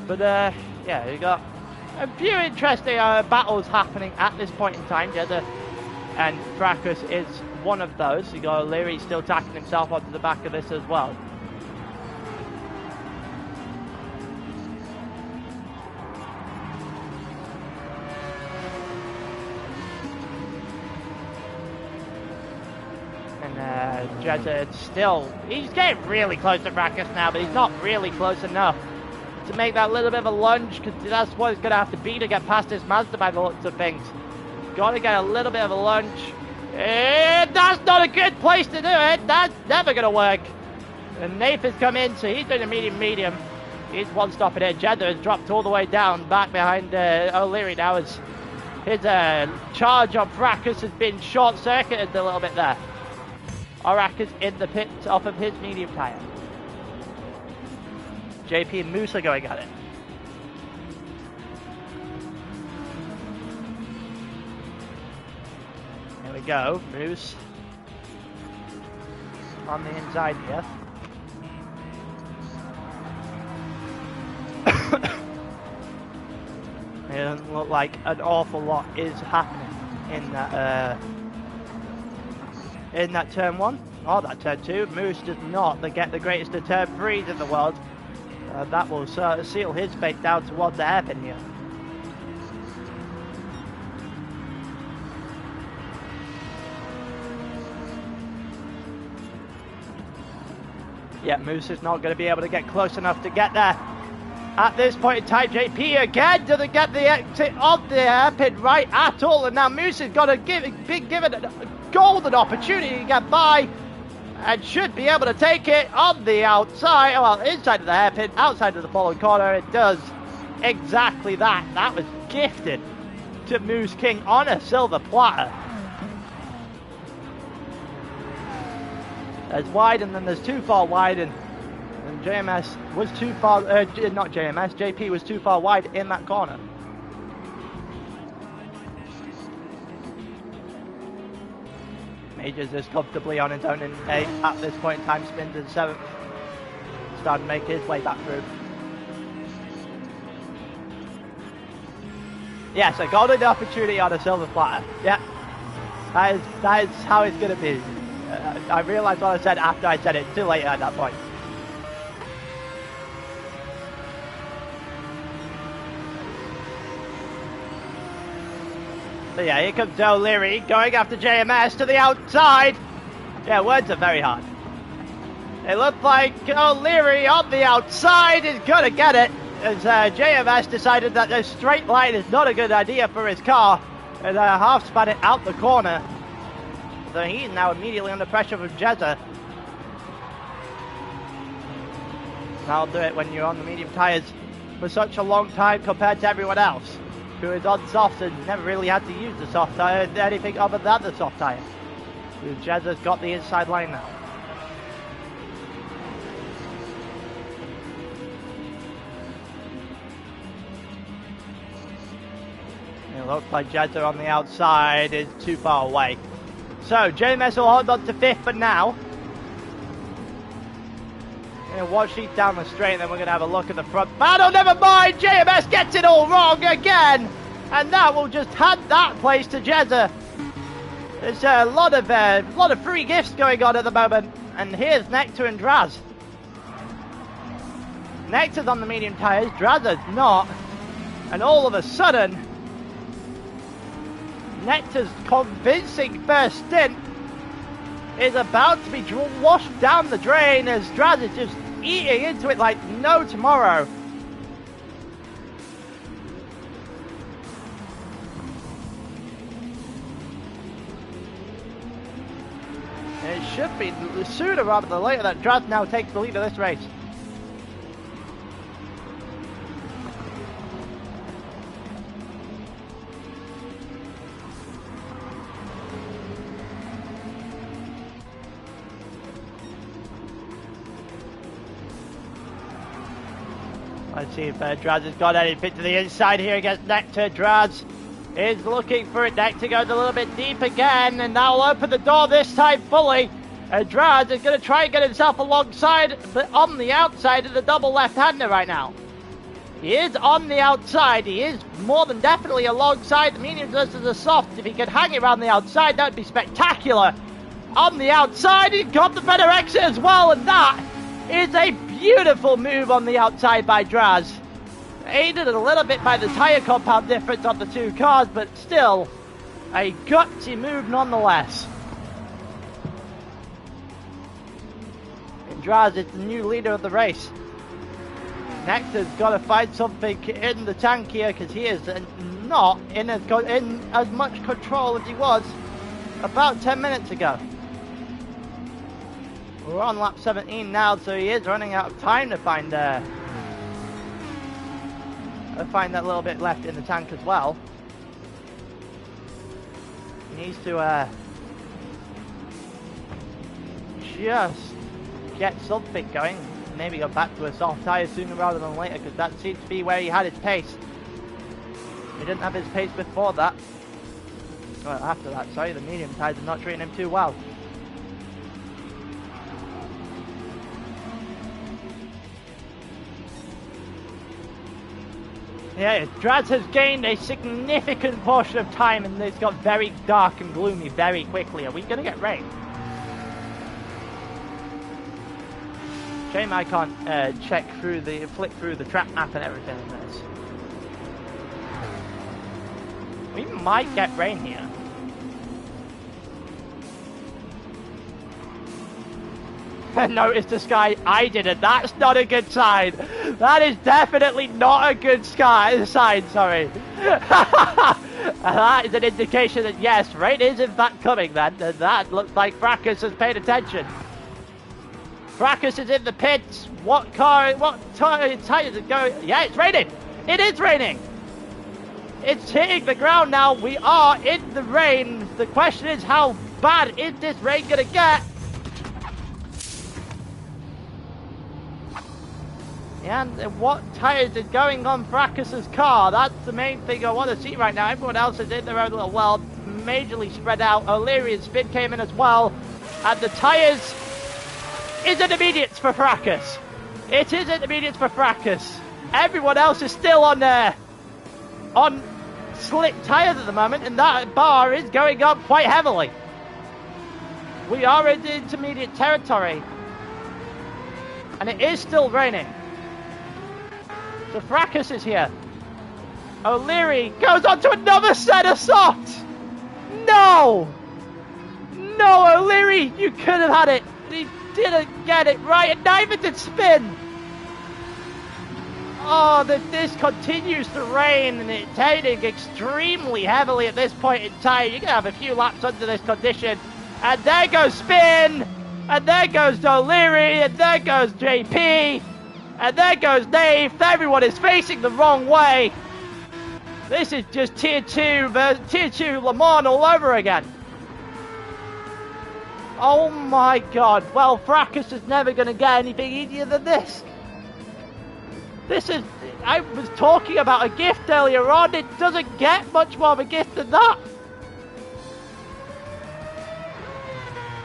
But, yeah, you got a few interesting battles happening at this point in time. Jeddah and Fracas is one of those. You got O'Leary still tacking himself onto the back of this as well. Jeddah still, he's getting really close to Fracas now, but he's not really close enough to make that little bit of a lunge, because that's what he's going to have to be to get past his Mazda by the looks of things. Got to get a little bit of a lunge. That's not a good place to do it. That's never going to work. And Nath has come in, so he's doing a medium. He's one stop ahead. Jeddah has dropped all the way down, back behind O'Leary now, as his charge on Fracas has been short-circuited a little bit there. Arak is in the pit off of his medium tyre. JP and Moose are going at it. Here we go, Moose on the inside here. It doesn't look like an awful lot is happening in that in that turn 1, or that turn 2. Moose does not get the greatest of turn 3s in the world. That will seal his fate down towards the hairpin here. Yeah, Moose is not going to be able to get close enough to get there. At this point in time, JP again doesn't get the exit of the hairpin right at all. And now Moose has got to be given a golden opportunity to get by. And should be able to take it on the outside, well, inside of the hairpin, outside of the following corner. It does exactly that. That was gifted to Moose King on a silver platter. There's wide, and then there's too far wide, and JMS was too far, not JMS, JP was too far wide in that corner. Majors is comfortably on his own in 8 at this point in time, spins in 7th. Starting to make his way back through. Yes, a golden opportunity on a silver platter. Yeah, that is how it's going to be. I realised what I said after I said it, too late at that point. So yeah, here comes O'Leary going after JMS to the outside. Yeah, words are very hard. It looked like O'Leary on the outside is going to get it, as JMS decided that the straight line is not a good idea for his car, and half span it out the corner. So he's now immediately under pressure from Jezza. That'll do it when you're on the medium tyres for such a long time compared to everyone else who is on softs and never really had to use the soft tyre, anything other than the soft tyre. Jezza's got the inside line now. It looks like Jezza on the outside is too far away. So JMS will hold on to 5th for now. And watch sheet down the straight, and then we're going to have a look at the front battle. Never mind, JMS gets it all wrong again, and that will just hand that place to Jezza. There's a lot of free gifts going on at the moment, and here's Nectar and Draz. Nectar's on the medium tyres, Draz's not, and all of a sudden, Nectar's convincing first stint is about to be washed down the drain as Draz is just eating into it like no tomorrow. And it should be sooner rather than later that Draz now takes the lead of this race. Let's see if Draz has got anything to the inside here against Nectar. Draz is looking for it. Nectar goes a little bit deep again, and that will open the door this time fully. Draz is going to try and get himself alongside, but on the outside of the double left-hander right now. He is on the outside. He is more than definitely alongside the medium versus the soft. If he could hang it around the outside, that would be spectacular. On the outside, he's got the better exit as well, and that is a beautiful move on the outside by Draz. Aided a little bit by the tyre compound difference on the two cars, but still a gutsy move nonetheless. And Draz is the new leader of the race. Nectar's got to find something in the tank here, because he is not in as much control as he was about 10 minutes ago. We're on lap 17 now, so he is running out of time to find that little bit left in the tank as well. He needs to just get something going. Maybe go back to a soft tyre sooner rather than later, because that seems to be where he had his pace. He didn't have his pace before that. Well, after that, sorry, the medium tyres are not treating him too well. Yeah, Draz has gained a significant portion of time, and it's got very dark and gloomy very quickly. Are we going to get rain? Shame I can't flick through the track map and everything in this. We might get rain here. Notice the sky. I didn't. That's not a good sign. That is definitely not a good sign. Sorry. That is an indication that yes, rain is in fact coming. Then and that looks like Fracas has paid attention. Fracas is in the pits. What tires are going? Yeah, it's raining. It is raining. It's hitting the ground now. We are in the rain. The question is, how bad is this rain gonna get? And what tires is going on Fracas's car? That's the main thing I want to see right now. Everyone else is in their own little world, majorly spread out. O'Leary and Spin came in as well. And the tires is intermediates for Fracas. It is intermediates for Fracas. Everyone else is still on slick tires at the moment, and that bar is going up quite heavily. We are in the intermediate territory. And it is still raining. So Fracas is here. O'Leary goes on to another set of softs. No! No, O'Leary, you could have had it. He didn't get it right, and neither did Spin. Oh, this continues to rain, and it's raining extremely heavily at this point in time. You're going to have a few laps under this condition. And there goes Spin. And there goes O'Leary. And there goes JP. And there goes Dave. Everyone is facing the wrong way. This is just Tier 2 Le Mans all over again. Oh my god. Well, Fracas is never going to get anything easier than this. This is... I was talking about a gift earlier on. It doesn't get much more of a gift than that.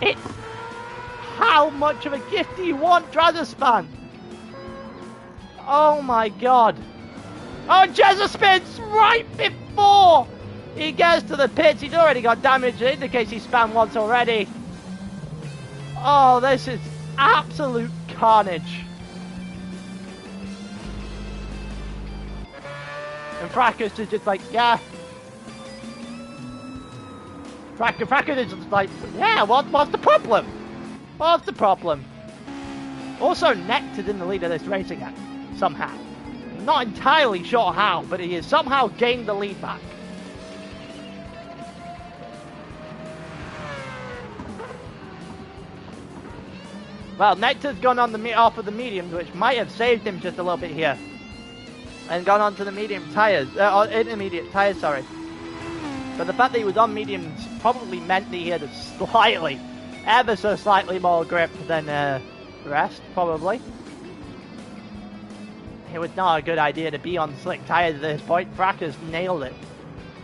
It's... How much of a gift do you want, Drazaspan? Oh my god. Oh, Jezza spins right before he gets to the pits. He's already got damage. It indicates he spun once already. Oh, this is absolute carnage. And Fracas is just like, yeah. Fracas is just like, yeah, what's the problem? What's the problem? Also, Nectar's in the lead of this race again. Somehow. Not entirely sure how, but he has somehow gained the lead back. Well, Nectar's gone on off of the mediums, which might have saved him just a little bit here. And gone on to the medium tyres, intermediate tyres, sorry. But the fact that he was on mediums probably meant that he had a slightly, ever so slightly more grip than the rest, probably. It was not a good idea to be on slick tyres at this point. Fracas nailed it.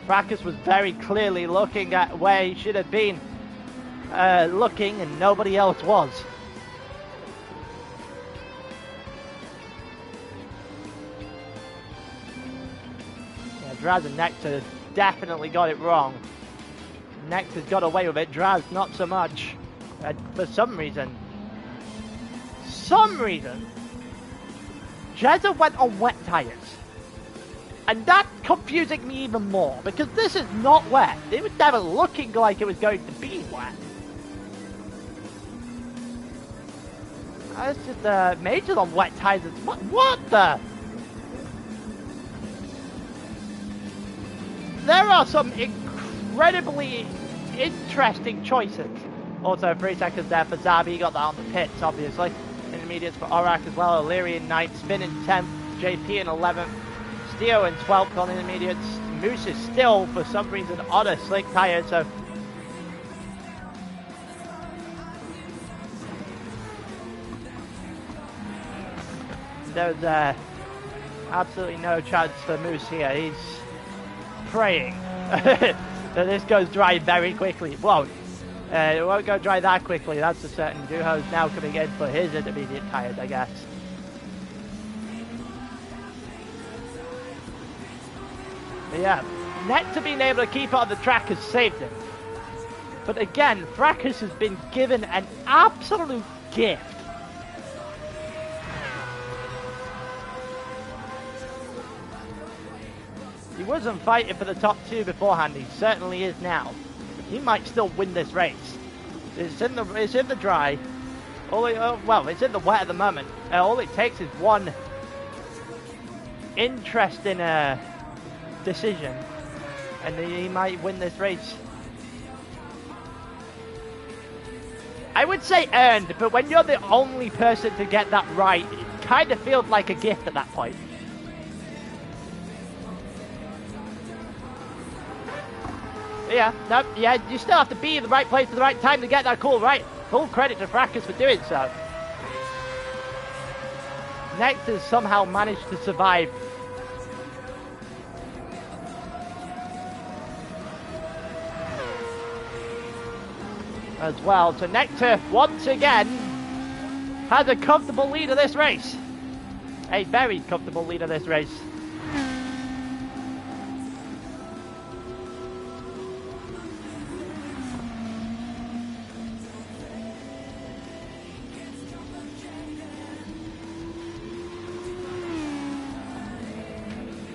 Fracas was very clearly looking at where he should have been looking, and nobody else was. Yeah, Draz and Nectar definitely got it wrong. Nectar's got away with it, Draz not so much. For some reason, Jezza went on wet tyres. And that's confusing me even more, because this is not wet. It was never looking like it was going to be wet. It's just majors on wet tyres. What the? There are some incredibly interesting choices. Also, 3 seconds there for Zabi. He got that on the pits, obviously. Intermediates for Aurak as well. O'Leary in 9th, Spin in 10th, JP in 11th, Steo in 12th on intermediates. Moose is still, for some reason, on a slick tyre, so... There's absolutely no chance for Moose here. He's praying that this goes dry very quickly. It won't. It won't go dry that quickly, that's for certain. Duho's now coming in for his intermediate tyres, I guess. But yeah, Nectar being able to keep on the track has saved him. But again, Fracas has been given an absolute gift. wasn't fighting for the top 2 beforehand. He certainly is now. He might still win this race. It's in the dry. Well, it's in the wet at the moment. All it takes is one interesting decision, and he might win this race. I would say earned, but when you're the only person to get that right, it kind of feels like a gift at that point. Yeah, no, yeah, you still have to be in the right place at the right time to get that call right. Full credit to Fracas for doing so. Nectar somehow managed to survive. As well, so Nectar once again has a comfortable lead of this race. A very comfortable lead of this race.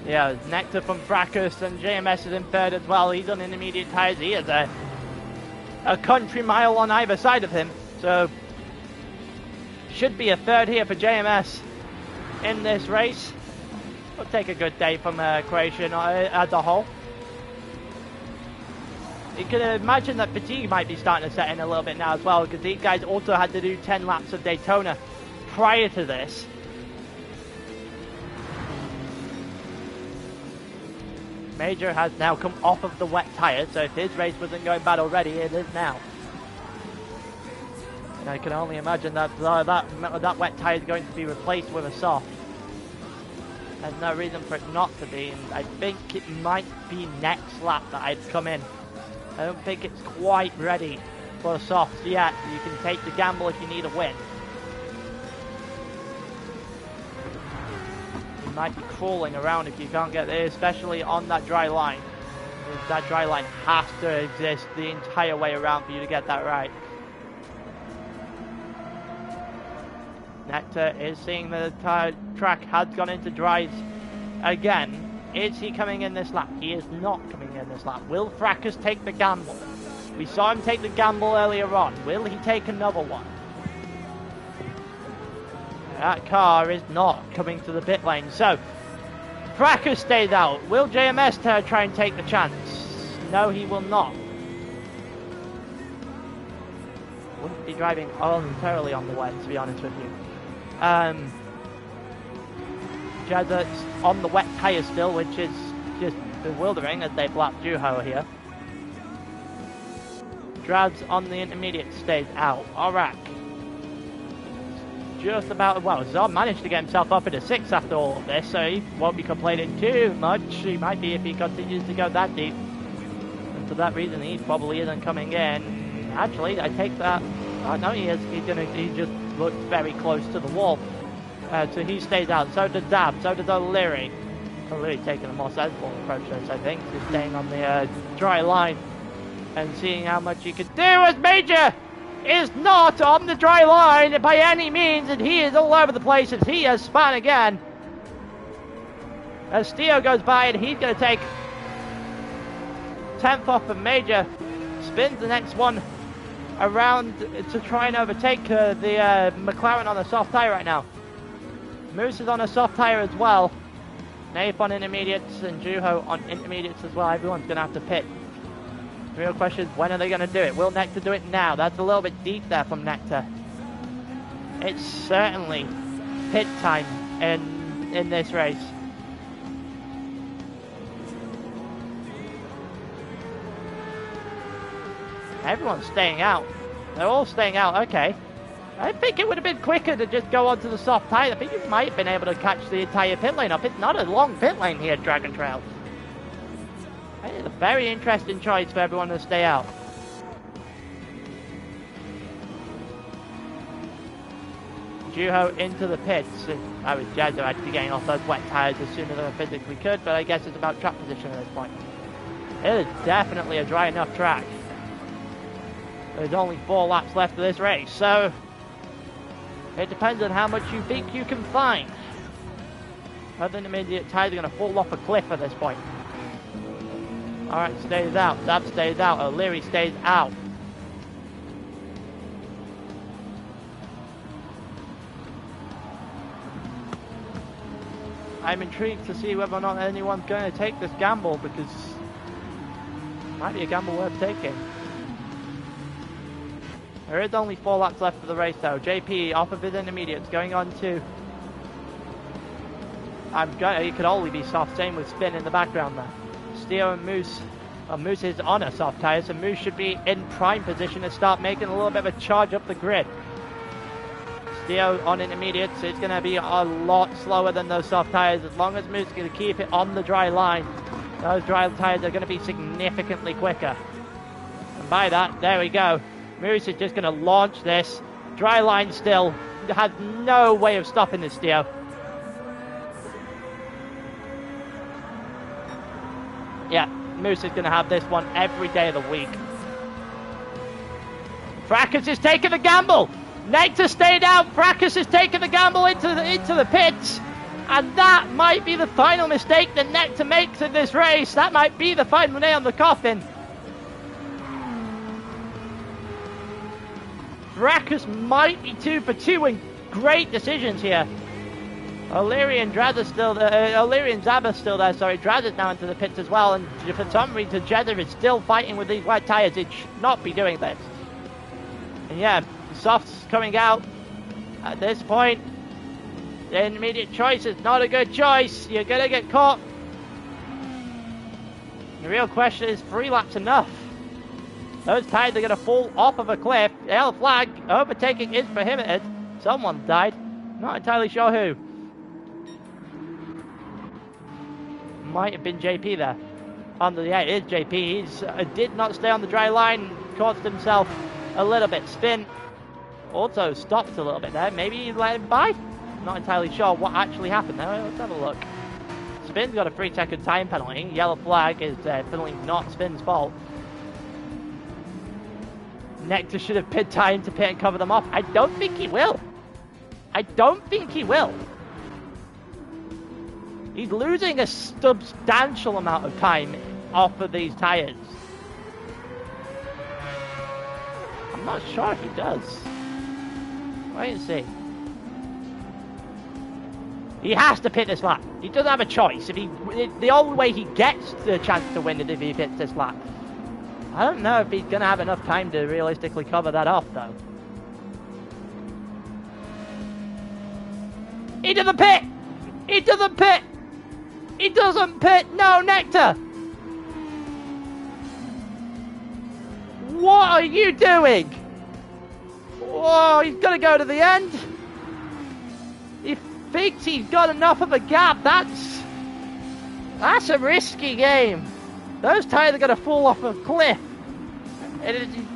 Yeah, Nectar from Fracas, and JMS is in third as well. He's on intermediate tyres. He has a country mile on either side of him, so should be a third here for JMS in this race. We'll take a good day from Croatia as a whole. You can imagine that fatigue might be starting to set in a little bit now as well, because these guys also had to do 10 laps of Daytona prior to this. Major has now come off of the wet tyres, so if his race wasn't going bad already, it is now. And I can only imagine that that wet tyre is going to be replaced with a soft. There's no reason for it not to be, and I think it might be next lap that I'd come in. I don't think it's quite ready for softs yet. You can take the gamble if you need a win. You might be crawling around if you can't get there, especially on that dry line. That dry line has to exist the entire way around for you to get that right. Nectar is seeing the track has gone into dries again. Is he coming in this lap? He is not coming in this lap. Will Fracas take the gamble? We saw him take the gamble earlier on. Will he take another one? That car is not coming to the pit lane. So, Fracas stays out. Will JMS try and take the chance? No, he will not. Wouldn't be driving voluntarily on the wet, to be honest with you. Jazza's on the wet tyre still, which is just bewildering as they've lapped Juho here. Drabs on the intermediate stays out. Aurak just about, well, Zod managed to get himself up into 6th after all of this, so he won't be complaining too much. He might be if he continues to go that deep. And for that reason, he probably isn't coming in. Actually, I take that. Oh, no, he is. He just looks very close to the wall. So he stays out. So does Dab. So does O'Leary. O'Leary taking a more sensible approach, I think. Just staying on the dry line and seeing how much he can do as Major is not on the dry line by any means, and he is all over the place as he has spun again. As Theo goes by, and he's going to take 10th off of Major. Spins the next one around to try and overtake the McLaren on a soft tyre right now. Moose is on a soft tyre as well. Nape on intermediates and Juho on intermediates as well. Everyone's going to have to pit. The real question is, when are they going to do it? Will Nectar do it now? That's a little bit deep there from Nectar. It's certainly pit time in this race. Everyone's staying out. They're all staying out. Okay. I think it would have been quicker to just go onto the soft tyre. I think you might have been able to catch the entire pit lane up. It's not a long pit lane here at Dragon Trail. It's a very interesting choice for everyone to stay out. Juho into the pits. I was Jazzo actually getting off those wet tyres as soon as I physically could, but I guess it's about track position at this point. It is definitely a dry enough track. There's only 4 laps left of this race, so it depends on how much you think you can find. Other intermediate tyres are going to fall off a cliff at this point. Alright, stays out. Zab stays out. O'Leary stays out. I'm intrigued to see whether or not anyone's going to take this gamble, because it might be a gamble worth taking. There is only 4 laps left for the race though. JP off of his intermediates going on to... He could only be soft, same with Spin in the background there. Steo and Moose. Well, Moose is on a soft tyre, so Moose should be in prime position to start making a little bit of a charge up the grid. Steo on intermediates, it's going to be a lot slower than those soft tyres. As long as Moose is going to keep it on the dry line, those dry tyres are going to be significantly quicker. And by that, there we go. Moose is just going to launch this. Dry line still. Has no way of stopping this Steo. Yeah, Moose is going to have this one every day of the week. Fracas is taking the gamble. Nectar stayed out. Fracas is taking the gamble into the pits. And that might be the final mistake that Nectar makes in this race. That might be the final nail on the coffin. Fracas might be 2 for 2 in great decisions here. O'Leary and Zab are still there, sorry. Draz is now into the pits as well, and for some reason Jeddah is still fighting with these white tyres. It should not be doing this. And yeah, softs coming out at this point. The intermediate choice is not a good choice. You're going to get caught. The real question is, 3 laps enough? Those tyres are going to fall off of a cliff. The yellow flag, overtaking is prohibited. Someone died. Not entirely sure who. Might have been JP there. Yeah, it is JP. He did not stay on the dry line. Caused himself a little bit spin. Also stopped a little bit there. Maybe he let him by? Not entirely sure what actually happened there. Let's have a look. Spin's got a 3-second time penalty. Yellow flag is definitely not Spin's fault. Nectar should have pit time to pit and cover them off. I don't think he will. I don't think he will. He's losing a substantial amount of time off of these tyres. I'm not sure if he does. Wait and see. He has to pit this lap. He doesn't have a choice. The only way he gets the chance to win is if he pits this lap. I don't know if he's going to have enough time to realistically cover that off, though. He doesn't pit! He doesn't pit! He doesn't pit! No, Nectar! What are you doing? Whoa, he's got to go to the end. He thinks he's got enough of a gap. That's a risky game. Those tyres are going to fall off a cliff.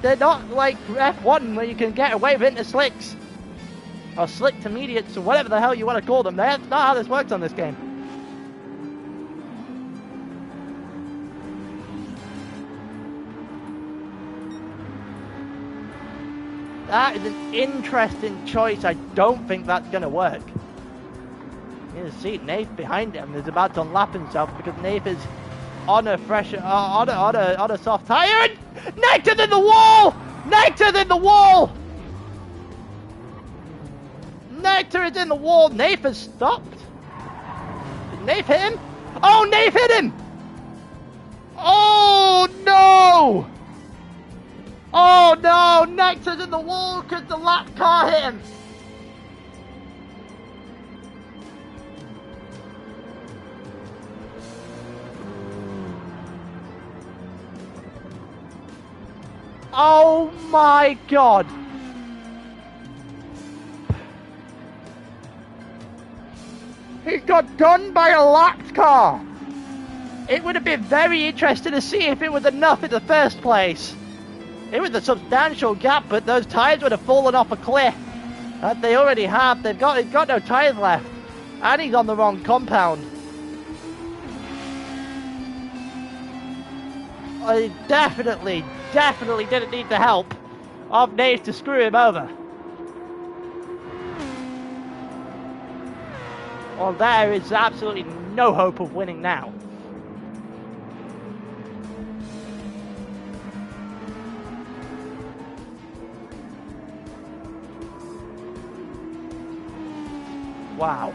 They're not like F1 where you can get away with into slicks. Or slick to mediates, or whatever the hell you want to call them. That's not how this works on this game. That is an interesting choice. I don't think that's going to work. You can see Nath behind him is about to unlap himself because Nath is on a fresh, on a soft tyre, and Nectar's in the wall! Nectar's in the wall! Nectar is in the wall. Nath has stopped. Did Nath hit him? Oh, Nath hit him! Oh no! Oh no! Nectar's in the wall because the lap car hit him. Oh my god! He got done by a lapped car! It would have been very interesting to see if it was enough in the first place. It was a substantial gap, but those tyres would have fallen off a cliff. As they already have. He's got no tyres left. And he's on the wrong compound. He definitely didn't need the help of Nath to screw him over. Well, there is absolutely no hope of winning now. Wow.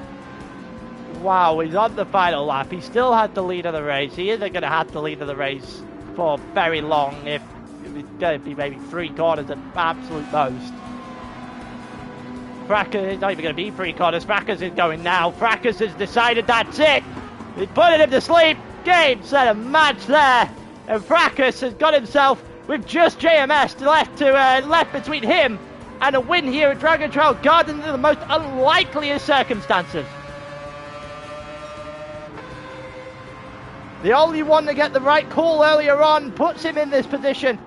Wow, he's on the final lap. He still had the lead of the race. He isn't going to have the lead of the race for very long, if it's going to be maybe 3 corners at absolute most. Fracas is not even going to be 3 corners. Fracas is going now. Fracas has decided that's it. He's putting him to sleep. Game, set, a match there. And Fracas has got himself with just JMS left between him and a win here at Dragon Trail Gardens in the most unlikely of circumstances. The only one to get the right call earlier on puts him in this position.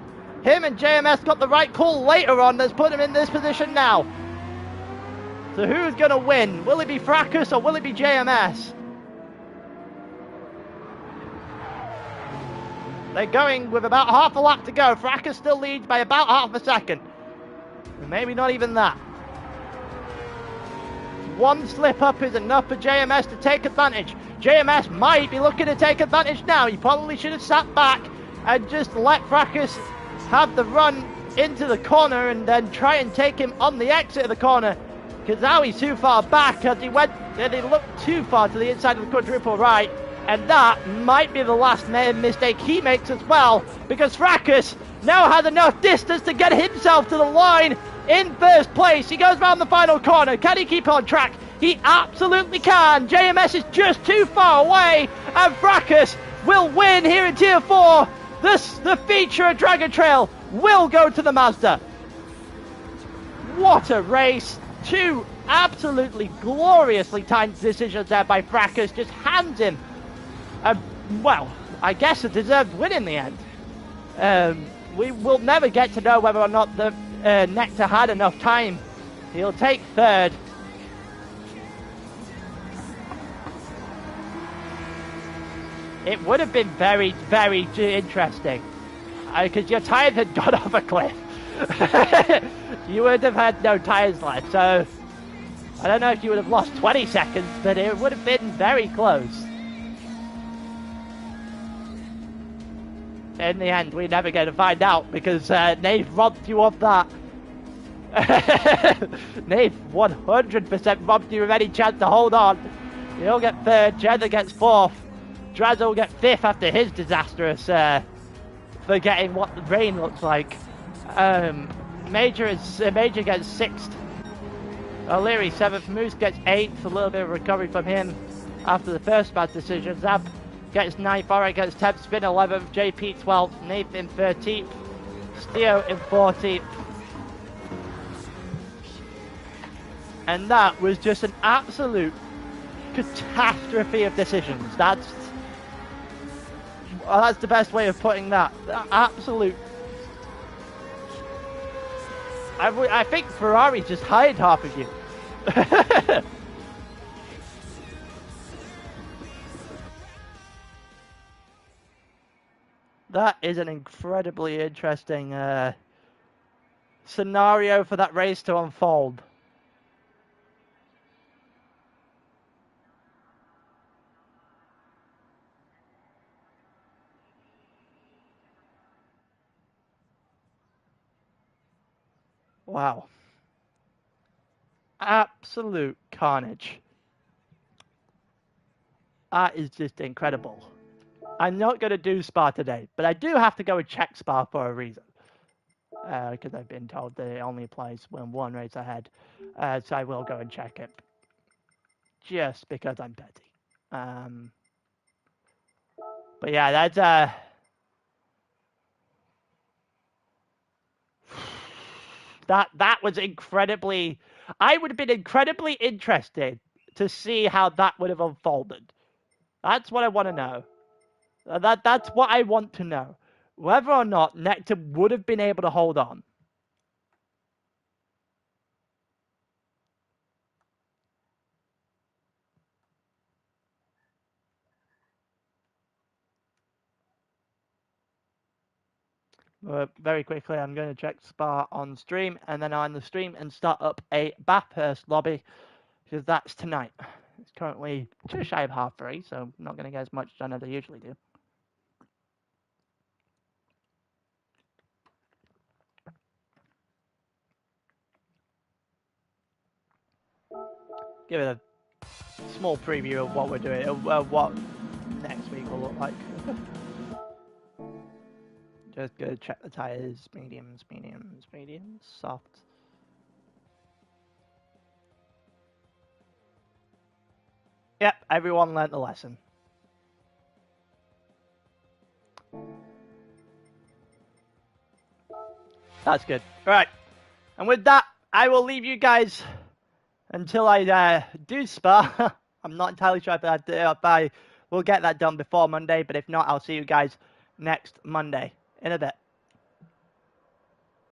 Him and JMS got the right call later on that's put him in this position now. So who's going to win? Will it be Fracas or will it be JMS? They're going with about half a lap to go. Fracas still leads by about half a second. And maybe not even that. One slip up is enough for JMS to take advantage. JMS might be looking to take advantage now. He probably should have sat back and just let Fracas have the run into the corner and then try and take him on the exit of the corner. Because now he's too far back as he looked too far to the inside of the quadruple right. And that might be the last mistake he makes as well, because Fracas now has enough distance to get himself to the line in first place. He goes round the final corner. Can he keep on track? He absolutely can. JMS is just too far away, and Fracas will win here in Tier 4. The feature of Dragon Trail will go to the Mazda. What a race. 2 absolutely gloriously timed decisions there by Fracas. Just hands him, well, I guess a deserved win in the end. We will never get to know whether or not the Nectar had enough time. He'll take 3rd. It would have been very, very interesting, because your tyres had gone off a cliff. You would have had no tyres left, so I don't know if you would have lost 20 seconds, but it would have been very close. In the end, we're never going to find out, because Nave robbed you of that. Nave 100% robbed you of any chance to hold on. You'll get 3rd, Jeddah gets 4th, Drazzo will get 5th after his disastrous forgetting what the rain looks like. Major gets 6th, O'Leary 7th, Moose gets 8th, a little bit of recovery from him after the first bad decision. Zab gets 9th, Aero gets 10th, Spin 11th, JP 12th, Nathan 13th, Steo in 14th. And that was just an absolute catastrophe of decisions. That's the best way of putting that. Absolute. I think Ferrari just hired half of you. That is an incredibly interesting scenario for that race to unfold. Wow. Absolute carnage. That is just incredible. I'm not going to do Spa today, but I do have to go and check Spa for a reason. Because I've been told that it only applies when one race ahead. So I will go and check it. Just because I'm petty. But yeah, that's... That was incredibly... I would have been incredibly interested to see how that would have unfolded. That's what I want to know. That's what I want to know. Whether or not Nectar would have been able to hold on. Very quickly, I'm going to check Spa on stream, and then on the stream and start up a Bathurst lobby, because that's tonight. It's currently just shy of 3:30, so I'm not going to get as much done as I usually do. Give it a small preview of what we're doing, what next week will look like. Just go check the tires, mediums, soft. Yep, everyone learnt the lesson. That's good. Right, and with that, I will leave you guys until I do Spa. I'm not entirely sure if I will get that done before Monday, but if not, I'll see you guys next Monday in a bit.